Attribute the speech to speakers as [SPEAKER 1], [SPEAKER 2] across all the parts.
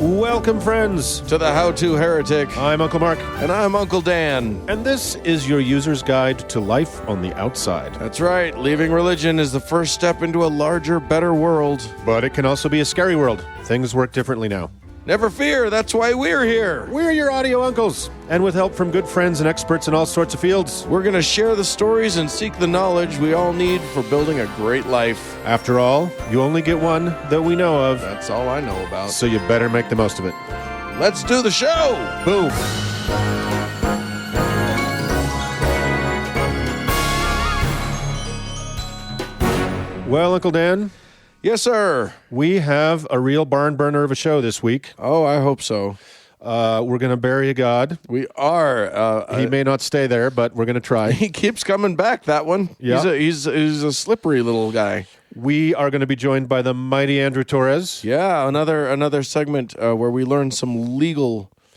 [SPEAKER 1] Welcome, friends,
[SPEAKER 2] to the How-To Heretic.
[SPEAKER 1] I'm Uncle Mark.
[SPEAKER 2] And I'm Uncle Dan.
[SPEAKER 1] And this is your user's guide to life on the outside.
[SPEAKER 2] That's right. Leaving religion is the first step into a larger, better world.
[SPEAKER 1] But it can also be a scary world. Things work differently now.
[SPEAKER 2] Never fear, that's why we're here.
[SPEAKER 1] We're your audio uncles. And with help from good friends and experts in all sorts of fields,
[SPEAKER 2] we're going to share the stories and seek the knowledge we all need for building a great life.
[SPEAKER 1] After all, you only get one that we know of.
[SPEAKER 2] That's all I know about.
[SPEAKER 1] So you better make the most of it.
[SPEAKER 2] Let's do the show.
[SPEAKER 1] Boom. Well, Uncle Dan.
[SPEAKER 2] Yes, sir.
[SPEAKER 1] We have a real barn burner of a show this week.
[SPEAKER 2] Oh, I hope so.
[SPEAKER 1] We're going to bury a god.
[SPEAKER 2] We are.
[SPEAKER 1] He may not stay there, but we're going to try.
[SPEAKER 2] He keeps coming back, that one.
[SPEAKER 1] Yeah.
[SPEAKER 2] He's a slippery little guy.
[SPEAKER 1] We are going to be joined by the mighty Andrew Torrez.
[SPEAKER 2] Yeah, another segment where we learn some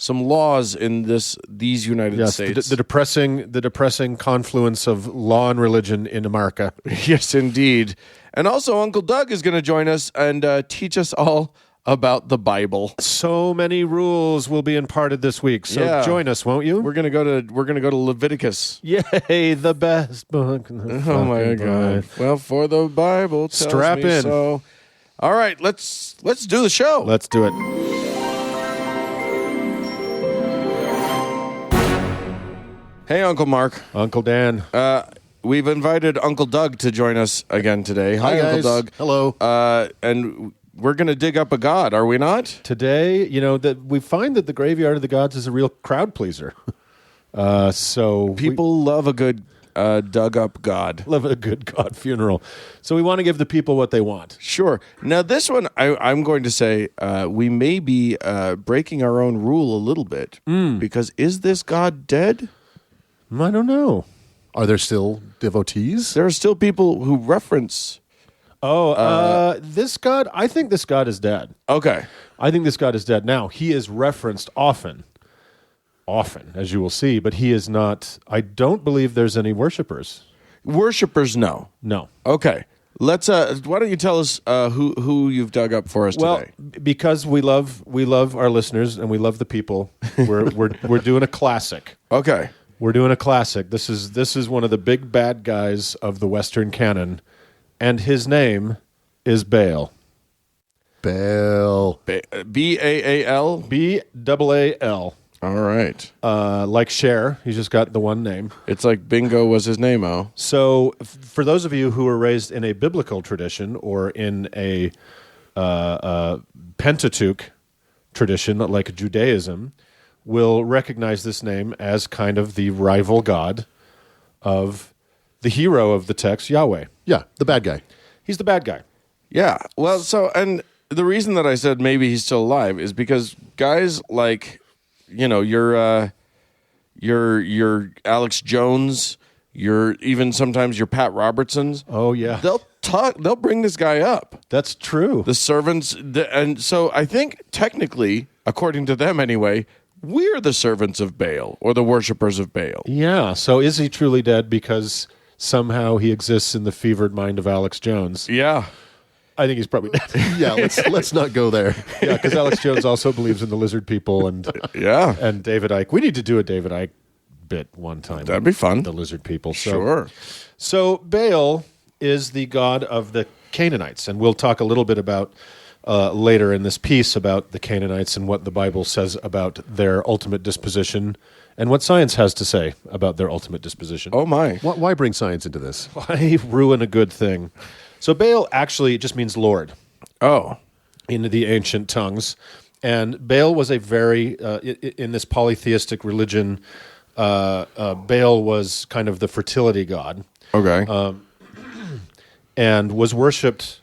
[SPEAKER 2] laws in these United States.
[SPEAKER 1] The depressing confluence of law and religion in America.
[SPEAKER 2] Yes, indeed. And also, Uncle Doug is going to join us and teach us all about the Bible.
[SPEAKER 1] So many rules will be imparted this week. So join us, won't you?
[SPEAKER 2] We're going to go to Leviticus.
[SPEAKER 1] Yay, the best book.
[SPEAKER 2] Oh my God! Well, for the Bible tells
[SPEAKER 1] Strap
[SPEAKER 2] me
[SPEAKER 1] in.
[SPEAKER 2] So. All right, let's do the show.
[SPEAKER 1] Let's do it.
[SPEAKER 2] Hey, Uncle Mark.
[SPEAKER 1] Uncle Dan.
[SPEAKER 2] We've invited Uncle Doug to join us again today.
[SPEAKER 1] Hi,
[SPEAKER 2] Uncle
[SPEAKER 1] guys.
[SPEAKER 2] Doug.
[SPEAKER 1] Hello.
[SPEAKER 2] And we're going to dig up a god, are we not?
[SPEAKER 1] Today, we find that the graveyard of the gods is a real crowd pleaser. So
[SPEAKER 2] people love a good dug up god.
[SPEAKER 1] Love a good god funeral. So we want to give the people what they want.
[SPEAKER 2] Sure. Now, this one, I'm going to say we may be breaking our own rule a little bit. Because is this god dead?
[SPEAKER 1] I don't know.
[SPEAKER 3] Are there still devotees?
[SPEAKER 2] There are still people who reference...
[SPEAKER 1] this god, I think this god is dead.
[SPEAKER 2] Okay.
[SPEAKER 1] I think this god is dead. Now, he is referenced often, as you will see, but he is not, I don't believe there's any worshipers.
[SPEAKER 2] Worshippers, no.
[SPEAKER 1] No.
[SPEAKER 2] Okay. Let's, why don't you tell us who you've dug up for us today?
[SPEAKER 1] Because we love our listeners and we love the people, we're doing a classic.
[SPEAKER 2] Okay.
[SPEAKER 1] We're doing a classic. This is one of the big bad guys of the Western canon, and his name is Baal.
[SPEAKER 3] Baal.
[SPEAKER 2] B-A-A-L?
[SPEAKER 1] B-A-A-L.
[SPEAKER 2] All right.
[SPEAKER 1] Like Cher. He's just got the one name.
[SPEAKER 2] It's like Bingo was his name-o.
[SPEAKER 1] So for those of you who are raised in a biblical tradition or in a Pentateuch tradition like Judaism, will recognize this name as kind of the rival god of the hero of the text, Yahweh.
[SPEAKER 3] Yeah, the bad guy.
[SPEAKER 1] He's the bad guy.
[SPEAKER 2] Yeah. Well, and the reason that I said maybe he's still alive is because guys like, your Alex Jones, even sometimes your Pat Robertsons.
[SPEAKER 1] Oh, yeah.
[SPEAKER 2] They'll bring this guy up.
[SPEAKER 1] That's true.
[SPEAKER 2] The servants, and so I think technically, according to them anyway, we're the servants of Baal or the worshipers of Baal.
[SPEAKER 1] Yeah. So is he truly dead because somehow he exists in the fevered mind of Alex Jones?
[SPEAKER 2] Yeah.
[SPEAKER 1] I think he's probably dead.
[SPEAKER 3] Yeah, let's not go there.
[SPEAKER 1] Yeah, because Alex Jones also believes in the lizard people and David Icke. We need to do a David Icke bit one time.
[SPEAKER 2] That'd be fun.
[SPEAKER 1] The lizard people.
[SPEAKER 2] Sure.
[SPEAKER 1] So Baal is the god of the Canaanites, and we'll talk a little bit about later in this piece about the Canaanites and what the Bible says about their ultimate disposition and what science has to say about their ultimate disposition.
[SPEAKER 2] Oh, my.
[SPEAKER 3] Why bring science into this?
[SPEAKER 1] Why ruin a good thing? So Baal actually just means Lord.
[SPEAKER 2] Oh.
[SPEAKER 1] In the ancient tongues. And Baal was a very, in this polytheistic religion, Baal was kind of the fertility god.
[SPEAKER 2] Okay.
[SPEAKER 1] And was worshipped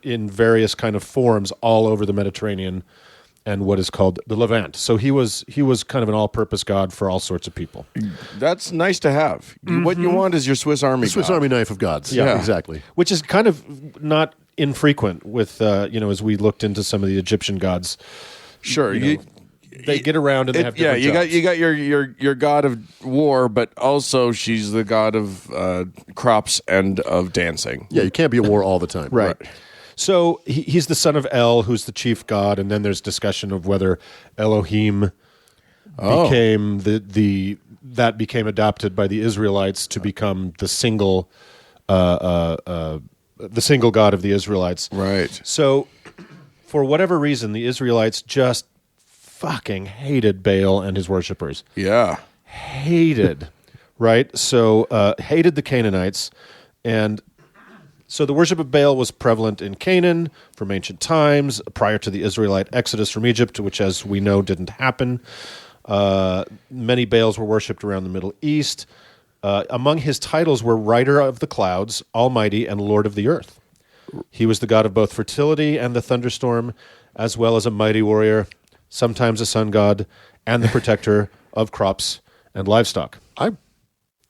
[SPEAKER 1] in various kind of forms all over the Mediterranean and what is called the Levant. So he was kind of an all-purpose god for all sorts of people.
[SPEAKER 2] That's nice to have. Mm-hmm. What you want is your Swiss Army
[SPEAKER 3] Swiss
[SPEAKER 2] god.
[SPEAKER 3] Army knife of gods.
[SPEAKER 1] Yeah,
[SPEAKER 3] exactly.
[SPEAKER 1] Which is kind of not infrequent with, as we looked into some of the Egyptian gods.
[SPEAKER 2] Sure.
[SPEAKER 1] They get around and they have different jobs.
[SPEAKER 2] You got your god of war, but also she's the god of crops and of dancing.
[SPEAKER 3] Yeah, you can't be at war all the time.
[SPEAKER 1] Right. So he's the son of El, who's the chief god, and then there's discussion of whether Elohim became that became adopted by the Israelites to become the single god of the Israelites.
[SPEAKER 2] Right.
[SPEAKER 1] So for whatever reason, the Israelites just fucking hated Baal and his worshipers.
[SPEAKER 2] Yeah.
[SPEAKER 1] Hated, right? So hated the Canaanites, and so the worship of Baal was prevalent in Canaan from ancient times, prior to the Israelite exodus from Egypt, which, as we know, didn't happen. Many Baals were worshipped around the Middle East. Among his titles were Rider of the Clouds, Almighty, and Lord of the Earth. He was the god of both fertility and the thunderstorm, as well as a mighty warrior, sometimes a sun god, and the protector of crops and livestock.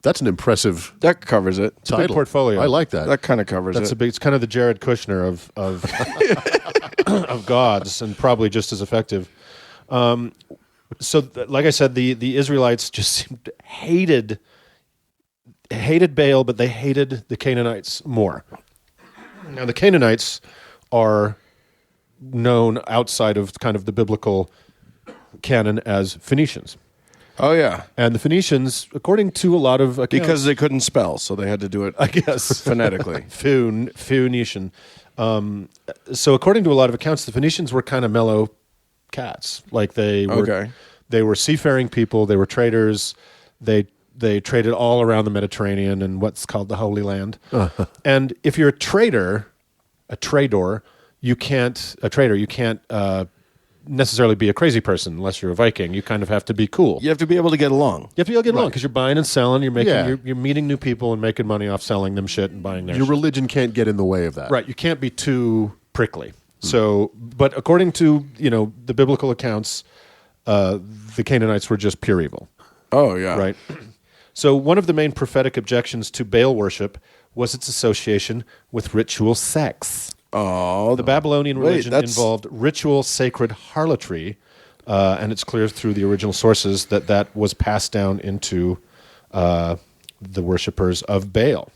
[SPEAKER 3] That's an impressive
[SPEAKER 2] That covers it.
[SPEAKER 1] It's a big portfolio.
[SPEAKER 3] I like that.
[SPEAKER 2] That kind of covers it.
[SPEAKER 1] It's kind of the Jared Kushner of of gods, and probably just as effective. Like I said, the Israelites just hated Baal, but they hated the Canaanites more. Now, the Canaanites are known outside of kind of the biblical canon as Phoenicians.
[SPEAKER 2] Oh, yeah.
[SPEAKER 1] And the Phoenicians, according to a lot of accounts,
[SPEAKER 2] Because they couldn't spell, so they had to do it,
[SPEAKER 1] I guess,
[SPEAKER 2] phonetically.
[SPEAKER 1] Phoenician. So according to a lot of accounts, the Phoenicians were kind of mellow cats. Like they were seafaring people. They were traders. They traded all around the Mediterranean and what's called the Holy Land. And if you're a trader, you can't necessarily be a crazy person unless you're a Viking. You kind of have to be cool.
[SPEAKER 2] You have to be able to get along.
[SPEAKER 1] You have to be able to get along because you're buying and selling. You're making.
[SPEAKER 3] Yeah.
[SPEAKER 1] You're meeting new people and making money off selling them shit and buying their
[SPEAKER 3] Your
[SPEAKER 1] shit.
[SPEAKER 3] religion can't get in the way of that.
[SPEAKER 1] Right. You can't be too prickly. So, but according to the biblical accounts, the Canaanites were just pure evil.
[SPEAKER 2] Oh, yeah.
[SPEAKER 1] Right. So one of the main prophetic objections to Baal worship was its association with ritual sex.
[SPEAKER 2] Oh,
[SPEAKER 1] The Babylonian religion involved ritual sacred harlotry, and it's clear through the original sources that was passed down into the worshippers of Baal.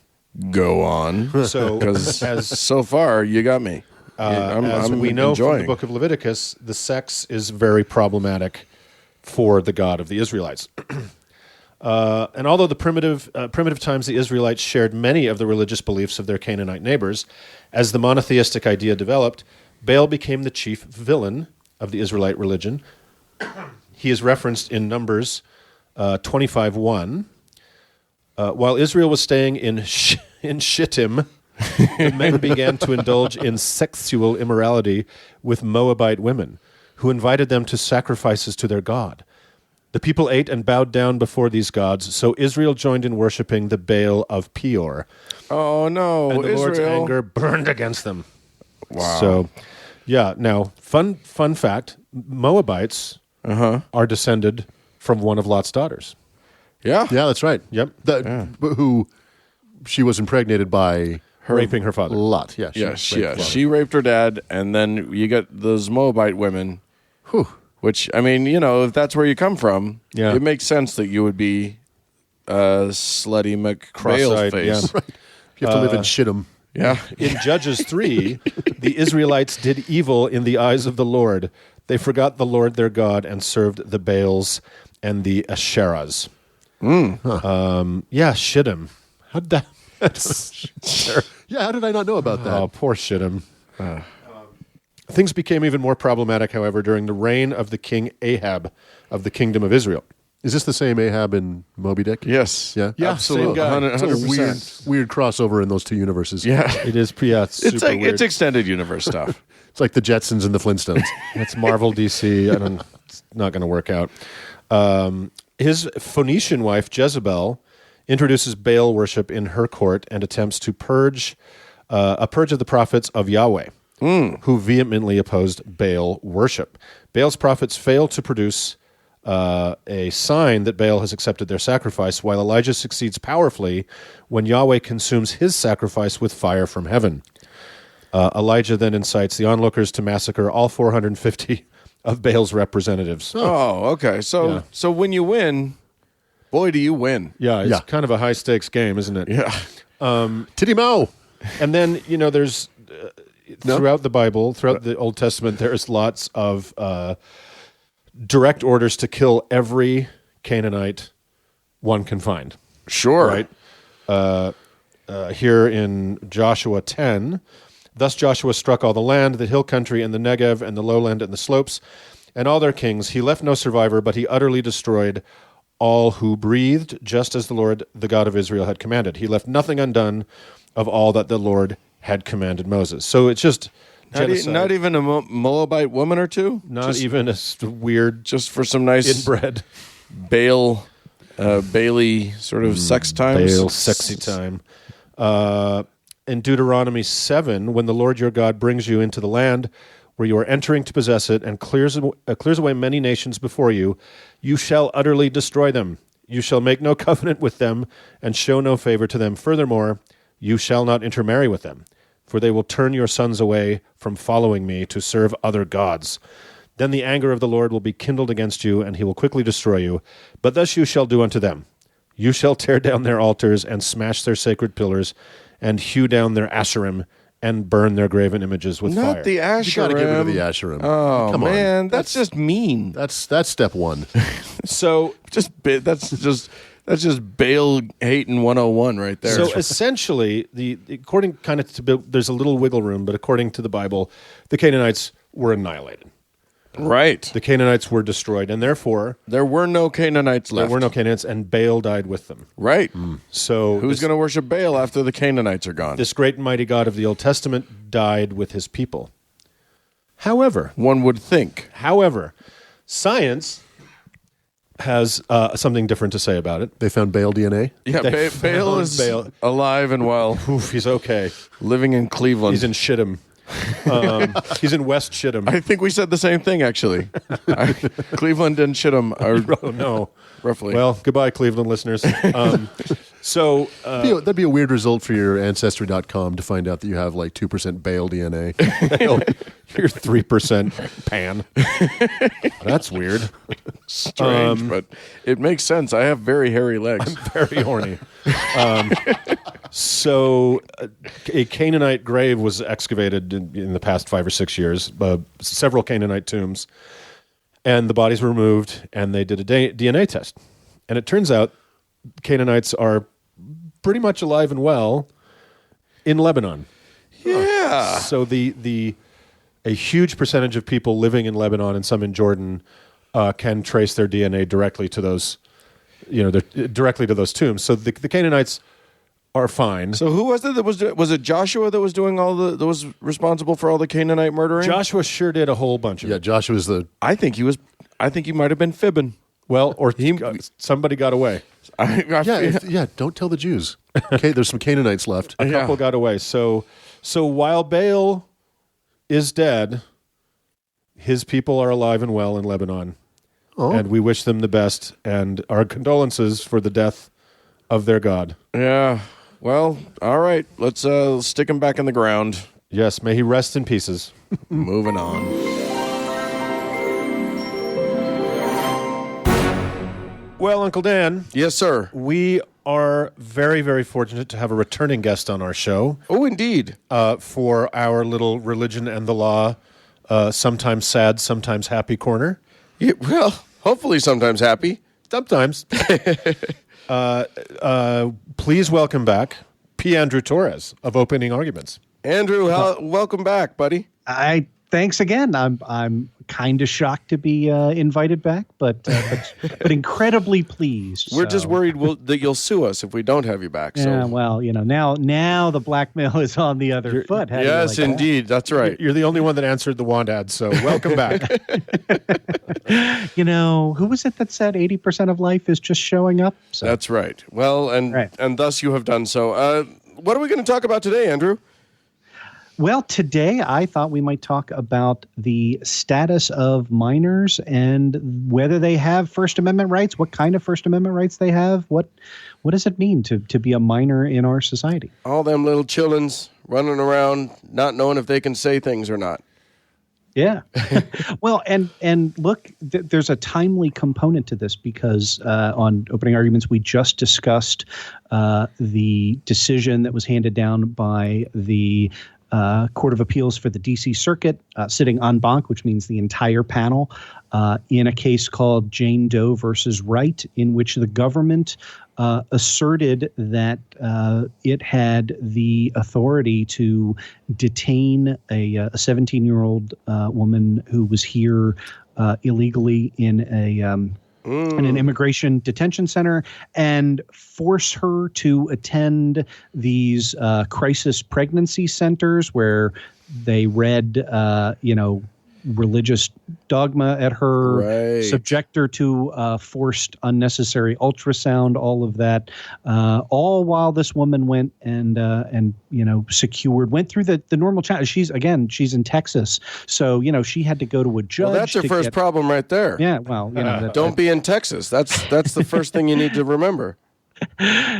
[SPEAKER 2] Go on.
[SPEAKER 1] So,
[SPEAKER 2] Because so far, you got me.
[SPEAKER 1] as we know from the book of Leviticus, the sex is very problematic for the God of the Israelites. And although the primitive times the Israelites shared many of the religious beliefs of their Canaanite neighbors, as the monotheistic idea developed, Baal became the chief villain of the Israelite religion. He is referenced in Numbers 25:1. While Israel was staying in Shittim, the men began to indulge in sexual immorality with Moabite women, who invited them to sacrifices to their god. The people ate and bowed down before these gods, so Israel joined in worshiping the Baal of Peor.
[SPEAKER 2] Oh, no.
[SPEAKER 1] And the
[SPEAKER 2] Israel.
[SPEAKER 1] Lord's anger burned against them.
[SPEAKER 2] Wow.
[SPEAKER 1] So, yeah. Now, fun fact: Moabites are descended from one of Lot's daughters.
[SPEAKER 2] Yeah.
[SPEAKER 3] Yeah, that's right.
[SPEAKER 1] Yep,
[SPEAKER 3] Who she was impregnated by
[SPEAKER 1] raping her father.
[SPEAKER 3] Lot. Yeah.
[SPEAKER 2] She raped her dad, and then you got those Moabite women.
[SPEAKER 3] Whew.
[SPEAKER 2] Which, I mean, if that's where you come from,
[SPEAKER 1] Yeah.
[SPEAKER 2] it makes sense that you would be slutty McBale's
[SPEAKER 1] Cross-eyed,
[SPEAKER 2] face.
[SPEAKER 1] yeah.
[SPEAKER 3] You have to live in Shittim.
[SPEAKER 2] Yeah.
[SPEAKER 1] In Judges 3, the Israelites did evil in the eyes of the Lord. They forgot the Lord their God and served the Baals and the Asherahs. Yeah, Shittim. How'd that...
[SPEAKER 3] Yeah, how did I not know about that?
[SPEAKER 1] Oh, poor Shittim. Things became even more problematic, however, during the reign of the king Ahab of the kingdom of Israel.
[SPEAKER 3] Is this the same Ahab in Moby Dick?
[SPEAKER 2] Yes.
[SPEAKER 3] Yeah?
[SPEAKER 1] Yeah,
[SPEAKER 2] Absolutely.
[SPEAKER 1] same guy.
[SPEAKER 3] It's a
[SPEAKER 2] 100%.
[SPEAKER 3] weird crossover in those two universes.
[SPEAKER 2] Yeah.
[SPEAKER 1] It is, it's super
[SPEAKER 2] It's like
[SPEAKER 1] weird.
[SPEAKER 2] it's extended universe stuff.
[SPEAKER 3] It's like the Jetsons and the Flintstones.
[SPEAKER 1] It's Marvel, DC. It's not going to work out. His Phoenician wife, Jezebel, introduces Baal worship in her court and attempts to purge of the prophets of Yahweh, who vehemently opposed Baal worship. Baal's prophets fail to produce a sign that Baal has accepted their sacrifice, while Elijah succeeds powerfully when Yahweh consumes his sacrifice with fire from heaven. Elijah then incites the onlookers to massacre all 450 of Baal's representatives.
[SPEAKER 2] Oh, okay. So when you win, boy, do you win.
[SPEAKER 1] Yeah, it's
[SPEAKER 3] Yeah.
[SPEAKER 1] kind of a high-stakes game, isn't it?
[SPEAKER 2] Yeah.
[SPEAKER 3] Titty Mo!
[SPEAKER 1] And then, there's throughout the Bible, throughout the Old Testament, there's lots of direct orders to kill every Canaanite one can find.
[SPEAKER 2] Sure.
[SPEAKER 1] Right? Here in Joshua 10, thus Joshua struck all the land, the hill country, and the Negev, and the lowland, and the slopes, and all their kings. He left no survivor, but he utterly destroyed all who breathed, just as the Lord, the God of Israel, had commanded. He left nothing undone of all that the Lord had commanded Moses. So it's just genocide.
[SPEAKER 2] Not even a Moabite woman or two?
[SPEAKER 1] Not even a weird,
[SPEAKER 2] Just for some nice
[SPEAKER 1] inbred
[SPEAKER 2] Bailey sort of sex times?
[SPEAKER 1] Baal sexy time. In Deuteronomy 7, when the Lord your God brings you into the land where you are entering to possess it and clears away many nations before you, you shall utterly destroy them. You shall make no covenant with them and show no favor to them. Furthermore, you shall not intermarry with them, for they will turn your sons away from following me to serve other gods. Then the anger of the Lord will be kindled against you, and he will quickly destroy you. But thus you shall do unto them. You shall tear down their altars and smash their sacred pillars and hew down their asherim and burn their graven images with fire.
[SPEAKER 2] Not the Asherim.
[SPEAKER 3] You got to get rid of the Asherim.
[SPEAKER 2] Oh,
[SPEAKER 3] Come
[SPEAKER 2] man,
[SPEAKER 3] on.
[SPEAKER 2] that's just mean.
[SPEAKER 3] That's step one.
[SPEAKER 1] So
[SPEAKER 2] That's just Baal hating 101 right there.
[SPEAKER 1] So essentially, according kind of to, there's a little wiggle room, but according to the Bible, the Canaanites were annihilated.
[SPEAKER 2] Right.
[SPEAKER 1] The Canaanites were destroyed, and therefore
[SPEAKER 2] There were no Canaanites left.
[SPEAKER 1] there were no Canaanites, and Baal died with them.
[SPEAKER 2] Right.
[SPEAKER 1] So
[SPEAKER 2] Who's going to worship Baal after the Canaanites are gone?
[SPEAKER 1] this great and mighty God of the Old Testament died with his people. However,
[SPEAKER 2] One would think.
[SPEAKER 1] science has something different to say about it.
[SPEAKER 3] They found Baal DNA.
[SPEAKER 2] Yeah,
[SPEAKER 1] They
[SPEAKER 2] Baal
[SPEAKER 1] found
[SPEAKER 2] is
[SPEAKER 1] Baal.
[SPEAKER 2] alive and well,
[SPEAKER 1] Oof, he's okay.
[SPEAKER 2] living in Cleveland.
[SPEAKER 1] He's in Shittim. He's in West Shittim.
[SPEAKER 2] I think we said the same thing, actually. Cleveland and Shittim are
[SPEAKER 1] Oh, no.
[SPEAKER 2] roughly.
[SPEAKER 1] Well, goodbye, Cleveland listeners.
[SPEAKER 3] That'd be a weird result for your Ancestry.com to find out that you have like 2% Baal DNA.
[SPEAKER 1] You're 3% pan. That's weird.
[SPEAKER 2] strange, but it makes sense. I have very hairy legs.
[SPEAKER 1] Very horny. So a Canaanite grave was excavated in the past 5 or 6 years, several Canaanite tombs, and the bodies were removed, and they did a DNA test. And it turns out Canaanites are pretty much alive and well in Lebanon.
[SPEAKER 2] Yeah.
[SPEAKER 1] So a huge percentage of people living in Lebanon and some in Jordan can trace their DNA directly to those, directly to those tombs. So the Canaanites are fine.
[SPEAKER 2] So who was it that was it Joshua that was doing that was responsible for all the Canaanite murdering?
[SPEAKER 1] Joshua sure did a whole bunch of
[SPEAKER 3] Yeah,
[SPEAKER 1] it.
[SPEAKER 3] Joshua's the...
[SPEAKER 2] I think he might have been fibbing.
[SPEAKER 1] Well, or somebody got away.
[SPEAKER 3] Don't tell the Jews. Okay, there's some Canaanites left.
[SPEAKER 1] A couple got away. So while Baal is dead, his people are alive and well in Lebanon.
[SPEAKER 3] Oh.
[SPEAKER 1] And we wish them the best and our condolences for the death of their God.
[SPEAKER 2] Yeah. Well, all right. Let's stick him back in the ground.
[SPEAKER 1] Yes, may he rest in pieces.
[SPEAKER 2] Moving on.
[SPEAKER 1] Well, Uncle Dan.
[SPEAKER 2] Yes, sir.
[SPEAKER 1] We are very, very fortunate to have a returning guest on our show
[SPEAKER 2] Oh, indeed.
[SPEAKER 1] for our little religion and the law, sometimes sad, sometimes happy corner.
[SPEAKER 2] Yeah, well, hopefully sometimes happy.
[SPEAKER 1] Sometimes. Please welcome back P. Andrew Torrez of Opening Arguments.
[SPEAKER 2] Andrew, welcome back, buddy.
[SPEAKER 4] Thanks again. I'm kind of shocked to be invited back, but incredibly pleased.
[SPEAKER 2] We're just worried that you'll sue us if we don't have you back. So.
[SPEAKER 4] Yeah, well, now the blackmail is on the other foot. How do you
[SPEAKER 2] Yes,
[SPEAKER 4] like
[SPEAKER 2] indeed. That's right.
[SPEAKER 1] You're the only one that answered the want ad, so welcome back.
[SPEAKER 4] that? Who was it that said 80% of life is just showing up? So,
[SPEAKER 2] That's right. Well, and thus you have done so. What are we going to talk about today, Andrew?
[SPEAKER 4] well, today I thought we might talk about the status of minors and whether they have First Amendment rights, what kind of First Amendment rights they have, what does it mean to be a minor in our society?
[SPEAKER 2] All them little chillins running around, not knowing if they can say things or not.
[SPEAKER 4] Yeah. Well, and look, there's a timely component to this because on Opening Arguments, we just discussed the decision that was handed down by the Court of Appeals for the D.C. Circuit, sitting en banc, which means the entire panel, in a case called Jane Doe versus Wright, in which the government asserted that it had the authority to detain a 17-year-old woman who was here illegally in an immigration detention center and force her to attend these crisis pregnancy centers where they read, religious dogma at her,
[SPEAKER 2] Right.
[SPEAKER 4] subject her to forced unnecessary ultrasound, all of that, all while this woman went and went through the normal channel. She's in Texas, so she had to go to a judge.
[SPEAKER 2] Well, that's your first problem right there.
[SPEAKER 4] Yeah, well,
[SPEAKER 2] Don't be in Texas. That's the first thing you need to remember.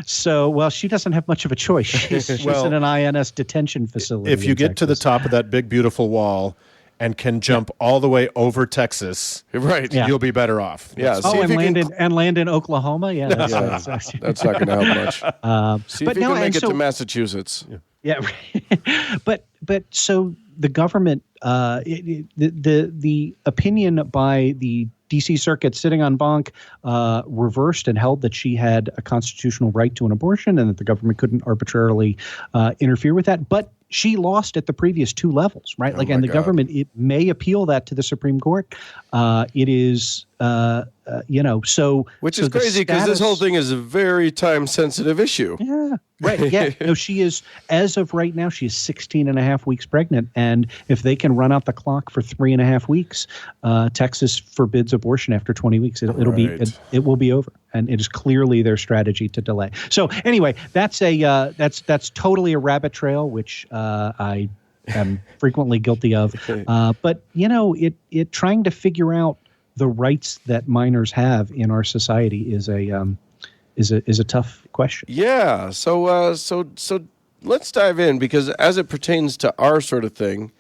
[SPEAKER 4] So, well, she doesn't have much of a choice. She's in an INS detention facility.
[SPEAKER 1] If you get
[SPEAKER 4] Texas.
[SPEAKER 1] to the top of that big, beautiful wall and can jump all the way over Texas,
[SPEAKER 2] Right.
[SPEAKER 4] Yeah.
[SPEAKER 1] you'll be better off.
[SPEAKER 2] Yeah. See if
[SPEAKER 4] and
[SPEAKER 2] you can,
[SPEAKER 4] land in Oklahoma. Yeah, that's
[SPEAKER 2] that's not going to help much. See if
[SPEAKER 4] but
[SPEAKER 2] you
[SPEAKER 4] no,
[SPEAKER 2] can make
[SPEAKER 4] and
[SPEAKER 2] it
[SPEAKER 4] so-
[SPEAKER 2] to Massachusetts.
[SPEAKER 4] Yeah, but so the government, the opinion by the D.C. Circuit sitting on banc reversed and held that she had a constitutional right to an abortion and that the government couldn't arbitrarily interfere with that. But she lost at the previous two levels, right?
[SPEAKER 2] Oh my
[SPEAKER 4] the
[SPEAKER 2] God.
[SPEAKER 4] government, it may appeal that to the Supreme Court. It is, so
[SPEAKER 2] Which
[SPEAKER 4] so
[SPEAKER 2] is
[SPEAKER 4] the
[SPEAKER 2] crazy because this
[SPEAKER 4] status-
[SPEAKER 2] whole thing is a very time-sensitive issue.
[SPEAKER 4] Yeah, right. Yeah. No, she is, as of right now, she is 16 and a half weeks pregnant. And if they can run out the clock for 3.5 weeks, Texas forbids abortion after 20 weeks. It will be over. And it is clearly their strategy to delay. So anyway, that's totally a rabbit trail, which I am frequently guilty of. But it trying to figure out the rights that minors have in our society is a tough question.
[SPEAKER 2] Yeah. So let's dive in because as it pertains to our sort of thing,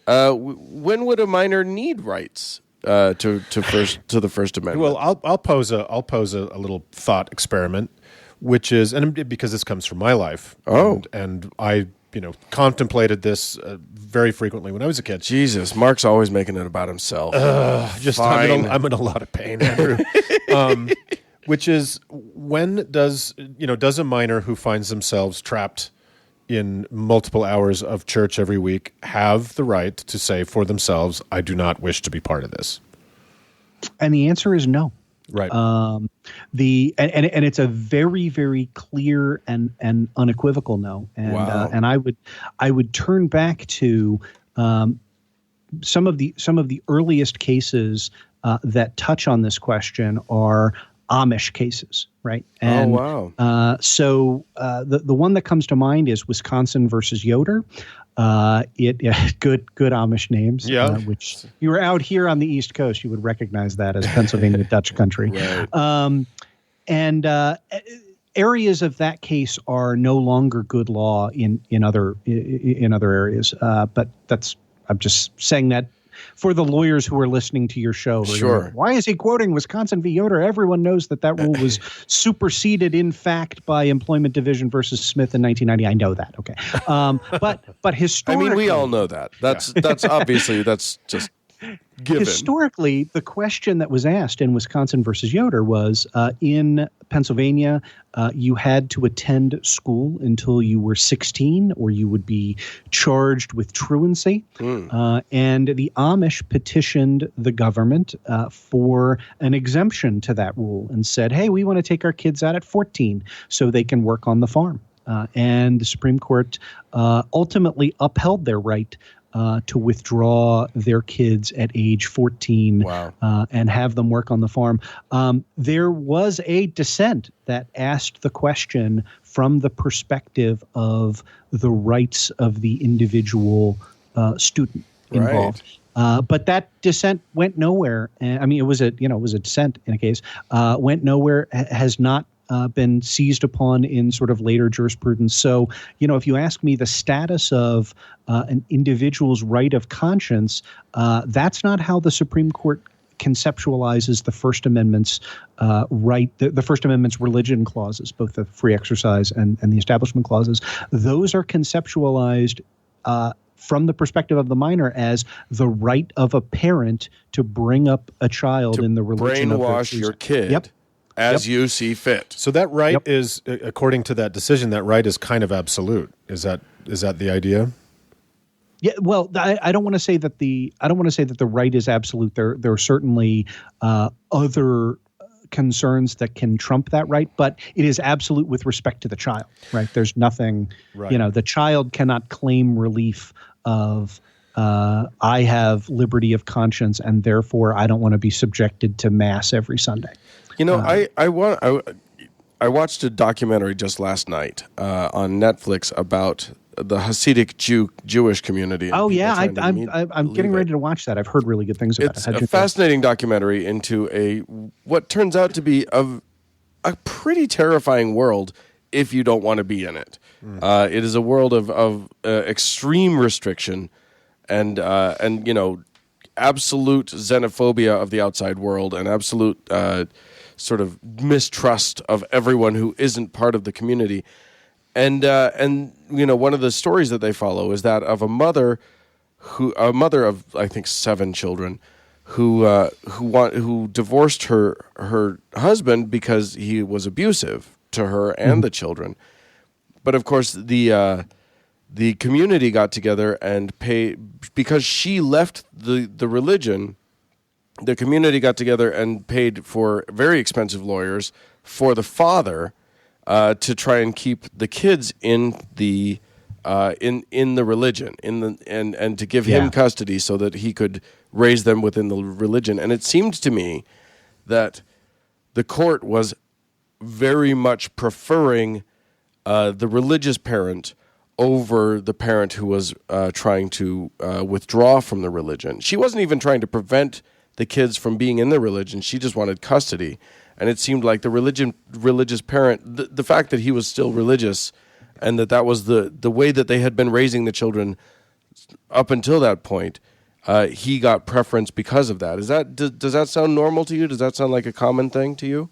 [SPEAKER 2] when would a minor need rights to the First Amendment?
[SPEAKER 1] Well, I'll pose a little thought experiment, which is, and because this comes from my life.
[SPEAKER 2] Oh.
[SPEAKER 1] and I contemplated this very frequently when I was a kid.
[SPEAKER 2] Jesus, Mark's always making it about himself. Fine.
[SPEAKER 1] I'm in a lot of pain, Andrew. Which is, when does a minor who finds themselves trapped in multiple hours of church every week have the right to say for themselves, I do not wish to be part of this?
[SPEAKER 4] And the answer is no.
[SPEAKER 1] Right.
[SPEAKER 4] And it's a very, very clear and unequivocal no. And
[SPEAKER 2] Wow.
[SPEAKER 4] and I would turn back to some of the earliest cases that touch on this question are Amish cases, right? And,
[SPEAKER 2] wow.
[SPEAKER 4] So the one that comes to mind is Wisconsin versus Yoder. Good Amish names.
[SPEAKER 1] Yeah.
[SPEAKER 4] Which you were out here on the East Coast, you would recognize that as Pennsylvania Dutch country.
[SPEAKER 2] Right.
[SPEAKER 4] Areas of that case are no longer good law in other areas. But I'm just saying that for the lawyers who are listening to your show.
[SPEAKER 2] Sure.
[SPEAKER 4] Why is he quoting Wisconsin v. Yoder? Everyone knows that rule was superseded in fact by Employment Division versus Smith in 1990. I know that. Okay. But
[SPEAKER 2] I
[SPEAKER 4] historically,
[SPEAKER 2] mean, we all know that. That's obviously that's just given.
[SPEAKER 4] Historically, the question that was asked in Wisconsin versus Yoder was, in Pennsylvania, you had to attend school until you were 16 or you would be charged with truancy. And the Amish petitioned the government for an exemption to that rule and said, hey, we want to take our kids out at 14 so they can work on the farm. And the Supreme Court ultimately upheld their right to withdraw their kids at age 14.
[SPEAKER 2] Wow.
[SPEAKER 4] And have them work on the farm. There was a dissent that asked the question from the perspective of the rights of the individual student involved. But that dissent went nowhere. I mean, it was a dissent in a case, went nowhere, has not been seized upon in sort of later jurisprudence. So, if you ask me the status of an individual's right of conscience, that's not how the Supreme Court conceptualizes the First Amendment's right, the First Amendment's religion clauses, both the free exercise and the establishment clauses. Those are conceptualized from the perspective of the minor as the right of a parent to bring up a child in the religion of their
[SPEAKER 2] brainwash
[SPEAKER 4] choosing.
[SPEAKER 2] your kid
[SPEAKER 4] Yep.
[SPEAKER 2] as you see fit.
[SPEAKER 1] So that right is, according to that decision, that right is kind of absolute. Is that the idea?
[SPEAKER 4] Yeah, well, I don't want to say that the right is absolute. There are certainly other concerns that can trump that right, but it is absolute with respect to the child. Right? There's nothing.
[SPEAKER 1] Right.
[SPEAKER 4] The child cannot claim relief of. I have liberty of conscience, and therefore I don't want to be subjected to mass every Sunday.
[SPEAKER 2] I watched a documentary just last night on Netflix about the Hasidic Jewish community.
[SPEAKER 4] Oh yeah, I'm getting ready to watch that. I've heard really good things about
[SPEAKER 2] it.
[SPEAKER 4] How'd you
[SPEAKER 2] It's a fascinating documentary into what turns out to be a pretty terrifying world if you don't want to be in it. It is a world of extreme restriction and absolute xenophobia of the outside world and absolute sort of mistrust of everyone who isn't part of the community. And one of the stories that they follow is that of a mother of I think 7 children who divorced her husband because he was abusive to her and the children. But of course the community got together and paid, because she left the religion. The community got together and paid for very expensive lawyers for the father to try and keep the kids in the religion, and to give him custody so that he could raise them within the religion. And it seemed to me that the court was very much preferring the religious parent over the parent who was trying to withdraw from the religion. She wasn't even trying to prevent the kids from being in the religion. She just wanted custody. And it seemed like the religious parent, the fact that he was still religious and that was the way that they had been raising the children up until that point, he got preference because of that. Does that sound normal to you? Does that sound like a common thing to you?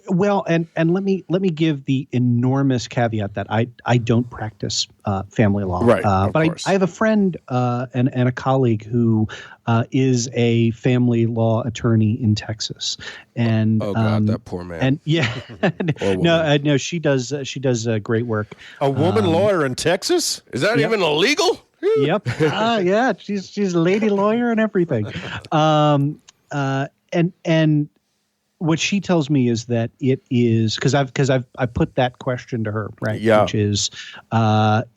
[SPEAKER 4] Well, and let me give the enormous caveat that I don't practice family law,
[SPEAKER 2] right?
[SPEAKER 4] But I have a friend and a colleague who is a family law attorney in Texas, and
[SPEAKER 2] oh God, that poor man.
[SPEAKER 4] And yeah, no, she does great work.
[SPEAKER 1] A woman lawyer in Texas?
[SPEAKER 2] Is that even illegal?
[SPEAKER 4] Yep. Yeah, she's a lady lawyer and everything. And what she tells me is that it is because I put that question to her, right?
[SPEAKER 2] Yeah.
[SPEAKER 4] Which is,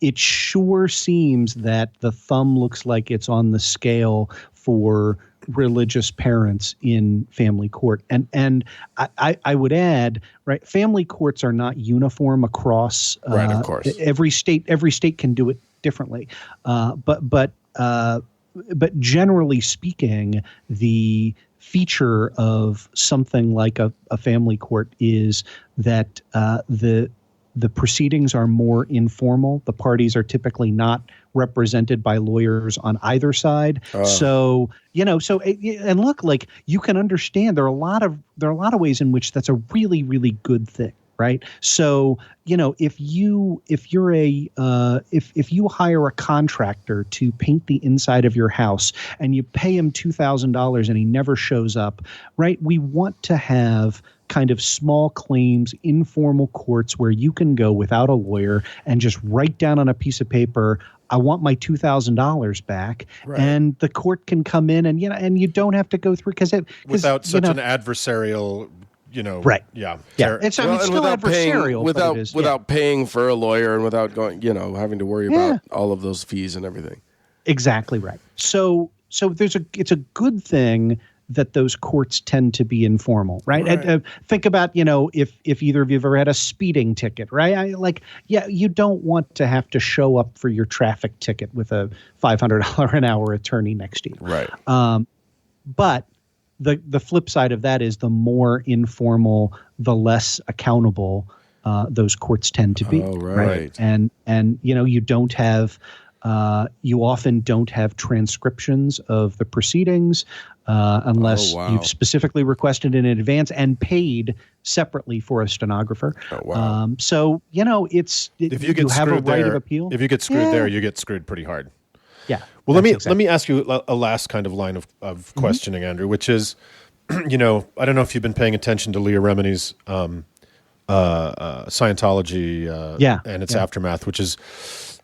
[SPEAKER 4] it sure seems that the thumb looks like it's on the scale for religious parents in family court, and I would add, right? Family courts are not uniform across.
[SPEAKER 2] Right, of course.
[SPEAKER 4] Every state can do it differently, but generally speaking, the feature of something like a family court is that the proceedings are more informal. The parties are typically not represented by lawyers on either side. So and look, like, you can understand there are a lot of ways in which that's a really, really good thing. Right. So, if you hire a contractor to paint the inside of your house and you pay him $2,000 and he never shows up, right? We want to have kind of small claims, informal courts where you can go without a lawyer and just write down on a piece of paper, I want my $2,000 back, right. And the court can come in and you don't have to go through
[SPEAKER 1] without such an adversarial.
[SPEAKER 4] Right?
[SPEAKER 1] Yeah.
[SPEAKER 4] It's still adversarial,
[SPEAKER 2] without paying for a lawyer and without going, having to worry about all of those fees and everything.
[SPEAKER 4] Exactly right. So it's a good thing that those courts tend to be informal, right? And, think about, if either of you have ever had a speeding ticket, right? You don't want to have to show up for your traffic ticket with a $500 an hour attorney next to you,
[SPEAKER 2] right?
[SPEAKER 4] But the flip side of that is the more informal, the less accountable those courts tend to be.
[SPEAKER 2] Oh, right.
[SPEAKER 4] And you don't have You often don't have transcriptions of the proceedings unless you've specifically requested in advance and paid separately for a stenographer.
[SPEAKER 2] Oh, wow.
[SPEAKER 4] So, if
[SPEAKER 1] If you get
[SPEAKER 4] have a
[SPEAKER 1] screwed
[SPEAKER 4] right
[SPEAKER 1] there,
[SPEAKER 4] of appeal.
[SPEAKER 1] if you get screwed there, you get screwed pretty hard.
[SPEAKER 4] Yeah.
[SPEAKER 1] Well, let me ask you a last kind of line of questioning, Andrew, which is, I don't know if you've been paying attention to Leah Remini's Scientology and its aftermath, which is,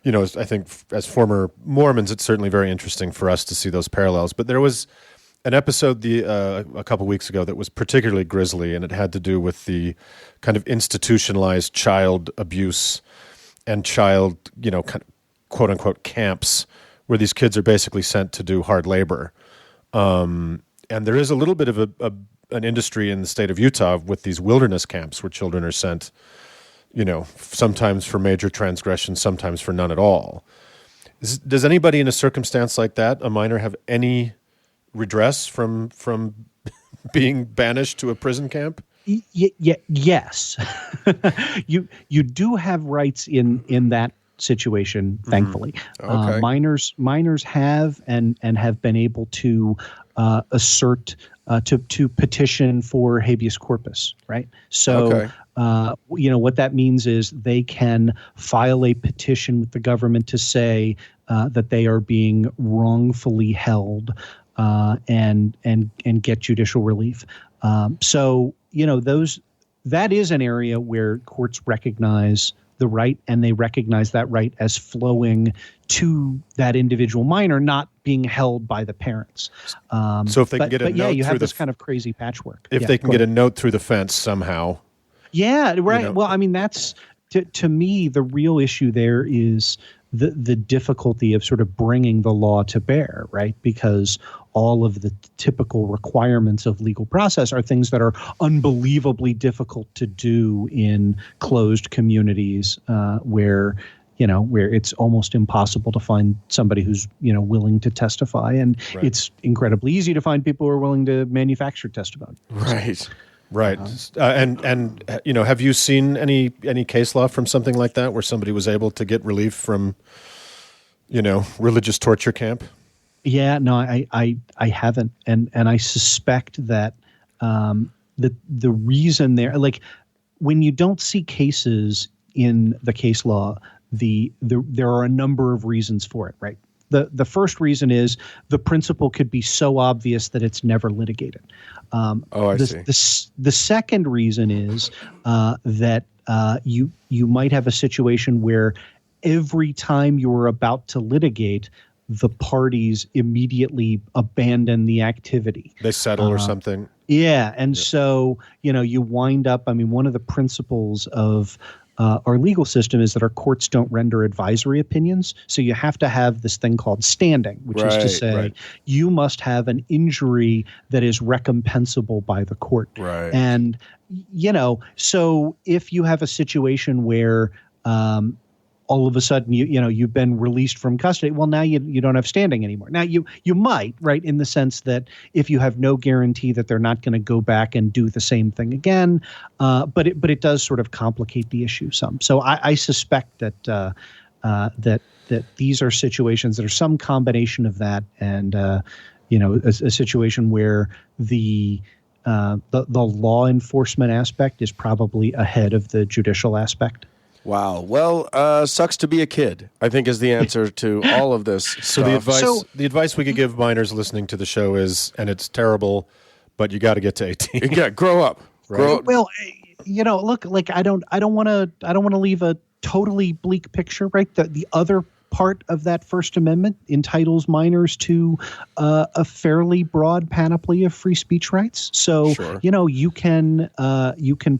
[SPEAKER 1] I think as former Mormons, it's certainly very interesting for us to see those parallels. But there was an episode a couple weeks ago that was particularly grisly, and it had to do with the kind of institutionalized child abuse and child, kind of quote unquote camps where these kids are basically sent to do hard labor. And there is a little bit of an industry in the state of Utah with these wilderness camps where children are sent, sometimes for major transgressions, sometimes for none at all. Does anybody in a circumstance like that, a minor, have any redress from being banished to a prison camp?
[SPEAKER 4] Yes. You do have rights in that situation, thankfully.
[SPEAKER 2] Okay.
[SPEAKER 4] Minors have and have been able to assert to petition for habeas corpus, right? So, what that means is they can file a petition with the government to say that they are being wrongfully held and get judicial relief. That is an area where courts recognize the right, and they recognize that right as flowing to that individual minor, not being held by the parents.
[SPEAKER 1] So if they can get a note
[SPEAKER 4] you
[SPEAKER 1] through
[SPEAKER 4] have this kind of crazy patchwork.
[SPEAKER 1] If they can get a note through the fence somehow.
[SPEAKER 4] Yeah, right. Well, I mean, that's to me the real issue there is the difficulty of sort of bringing the law to bear, right? Because all of the typical requirements of legal process are things that are unbelievably difficult to do in closed communities where it's almost impossible to find somebody who's, willing to testify. And it's incredibly easy to find people who are willing to manufacture testimony.
[SPEAKER 2] Right.
[SPEAKER 1] And have you seen any case law from something like that where somebody was able to get relief from, religious torture camp?
[SPEAKER 4] Yeah, no, I haven't, and I suspect that the reason there, like when you don't see cases in the case law, there are a number of reasons for it, right? The first reason is the principle could be so obvious that it's never litigated.
[SPEAKER 2] I see.
[SPEAKER 4] The second reason is that you might have a situation where every time you're about to litigate, the parties immediately abandon the activity.
[SPEAKER 1] They settle or something.
[SPEAKER 4] Yeah, and so you wind up. I mean, one of the principles of our legal system is that our courts don't render advisory opinions. So you have to have this thing called standing, which is to say you must have an injury that is recompensable by the court.
[SPEAKER 2] Right.
[SPEAKER 4] And, so if you have a situation where all of a sudden you've been released from custody, well, now you don't have standing anymore. Now you might, right, in the sense that if you have no guarantee that they're not going to go back and do the same thing again, but it does sort of complicate the issue some. So I suspect that these are situations that are some combination of that and a situation where the law enforcement aspect is probably ahead of the judicial aspect.
[SPEAKER 2] Wow. Well, sucks to be a kid, I think, is the answer to all of this.
[SPEAKER 1] So the advice we could give minors listening to the show is, and it's terrible, but you got to get to 18.
[SPEAKER 2] Yeah, grow up.
[SPEAKER 1] Right?
[SPEAKER 4] Well, look, like I don't want to leave a totally bleak picture, right? The other part of that First Amendment entitles minors to a fairly broad panoply of free speech rights. So, you can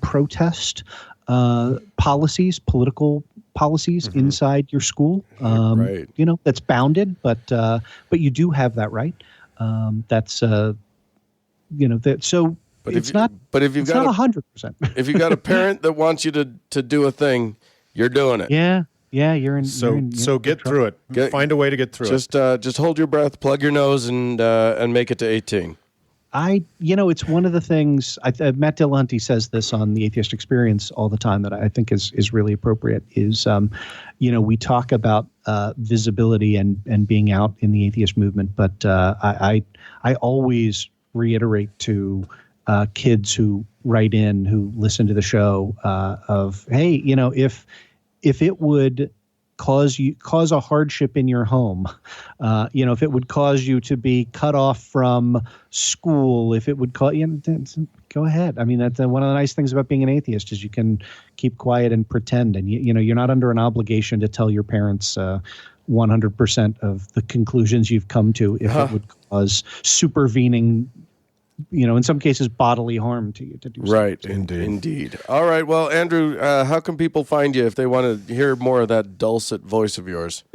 [SPEAKER 4] protest political policies inside your school. That's bounded, but you do have that right.
[SPEAKER 2] But if you've got
[SPEAKER 4] 100%.
[SPEAKER 2] If you've got a parent that wants you to do a thing, you're doing it.
[SPEAKER 4] Yeah, you're in.
[SPEAKER 1] So get through it. Find a way to get through it.
[SPEAKER 2] Just hold your breath, plug your nose, and make it to 18.
[SPEAKER 4] It's one of the things Matt Dillahunty says this on the Atheist Experience all the time that I think is really appropriate is, we talk about visibility and being out in the atheist movement, but I always reiterate to kids who write in, who listen to the show, of, hey, if it would cause a hardship in your home, if it would cause you to be cut off from school, if it would go ahead. I mean, that's one of the nice things about being an atheist is you can keep quiet and pretend, and you're not under an obligation to tell your parents 100% of the conclusions you've come to if it would cause supervening, in some cases, bodily harm to you to do so.
[SPEAKER 2] Right, indeed. All right, well, Andrew, how can people find you if they want to hear more of that dulcet voice of yours?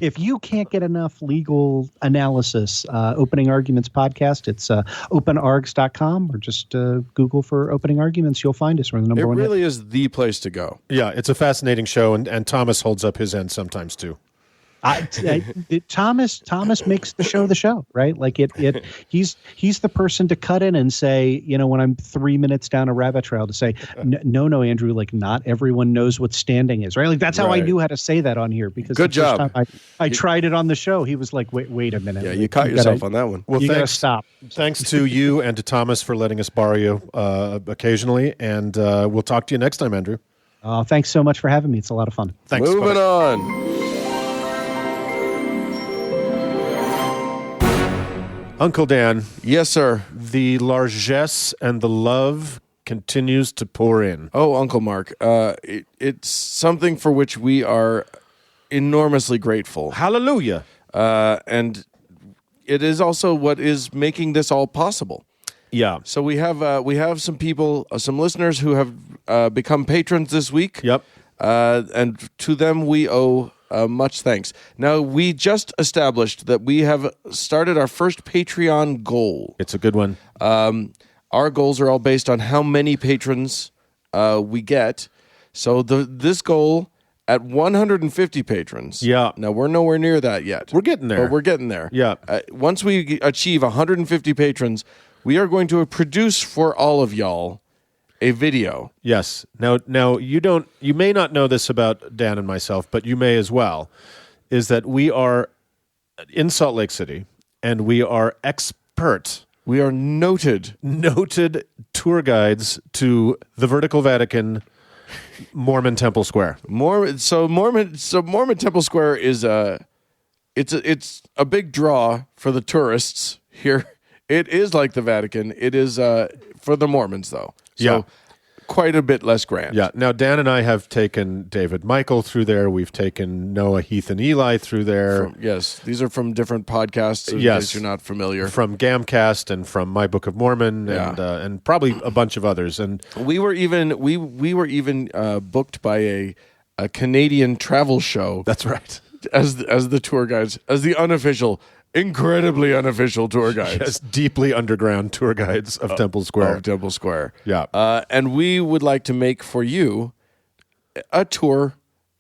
[SPEAKER 4] If you can't get enough legal analysis, Opening Arguments podcast, it's openargs.com, or just Google for Opening Arguments. You'll find us. We're the number one.
[SPEAKER 2] It really is the place to go.
[SPEAKER 1] Yeah, it's a fascinating show, and Thomas holds up his end sometimes too.
[SPEAKER 4] Thomas makes the show, right? Like he's the person to cut in and say, when I'm 3 minutes down a rabbit trail, to say, no, Andrew, like not everyone knows what standing is, right? Like that's how I knew how to say that on here, because
[SPEAKER 2] good job.
[SPEAKER 4] First time I tried it on the show, he was like, wait a minute.
[SPEAKER 2] Yeah, you caught yourself on that one.
[SPEAKER 1] Well,
[SPEAKER 4] you gotta stop.
[SPEAKER 1] Thanks to you and to Thomas for letting us borrow you occasionally, and we'll talk to you next time, Andrew.
[SPEAKER 4] Thanks so much for having me. It's a lot of fun.
[SPEAKER 1] Thanks.
[SPEAKER 2] Moving on.
[SPEAKER 1] Uncle Dan.
[SPEAKER 2] Yes, sir.
[SPEAKER 1] The largesse and the love continues to pour in.
[SPEAKER 2] Oh, Uncle Mark, it's something for which we are enormously grateful.
[SPEAKER 1] Hallelujah.
[SPEAKER 2] And it is also what is making this all possible.
[SPEAKER 1] Yeah.
[SPEAKER 2] So we have some people, some listeners who have become patrons this week.
[SPEAKER 1] Yep.
[SPEAKER 2] And to them we owe much thanks. Now, we just established that we have started our first Patreon goal.
[SPEAKER 1] It's a good one.
[SPEAKER 2] Our goals are all based on how many patrons we get. So this goal at 150 patrons.
[SPEAKER 1] Yeah.
[SPEAKER 2] Now, we're nowhere near that yet.
[SPEAKER 1] We're getting there.
[SPEAKER 2] But we're getting there.
[SPEAKER 1] Yeah.
[SPEAKER 2] Once we achieve 150 patrons, we are going to produce for all of y'all a video.
[SPEAKER 1] Yes. Now you may not know this about Dan and myself, but you may as well, is that we are in Salt Lake City, and we are expert.
[SPEAKER 2] We are noted
[SPEAKER 1] tour guides to the Vertical Vatican, Mormon Temple Square.
[SPEAKER 2] Mormon Temple Square is it's a big draw for the tourists here. It is like the Vatican. It is for the Mormons, though. So quite a bit less grand.
[SPEAKER 1] Yeah. Now, Dan and I have taken David Michael through there. We've taken Noah, Heath, and Eli through there.
[SPEAKER 2] Yes. These are from different podcasts, in case you're not familiar.
[SPEAKER 1] From Gamcast and from My Book of Mormon and probably a bunch of others. And
[SPEAKER 2] we were even booked by a Canadian travel show.
[SPEAKER 1] That's right.
[SPEAKER 2] As the tour guides, as the incredibly unofficial tour guides.
[SPEAKER 1] Yes, deeply underground tour guides of Temple Square.
[SPEAKER 2] Of Temple Square.
[SPEAKER 1] Yeah.
[SPEAKER 2] And we would like to make for you a tour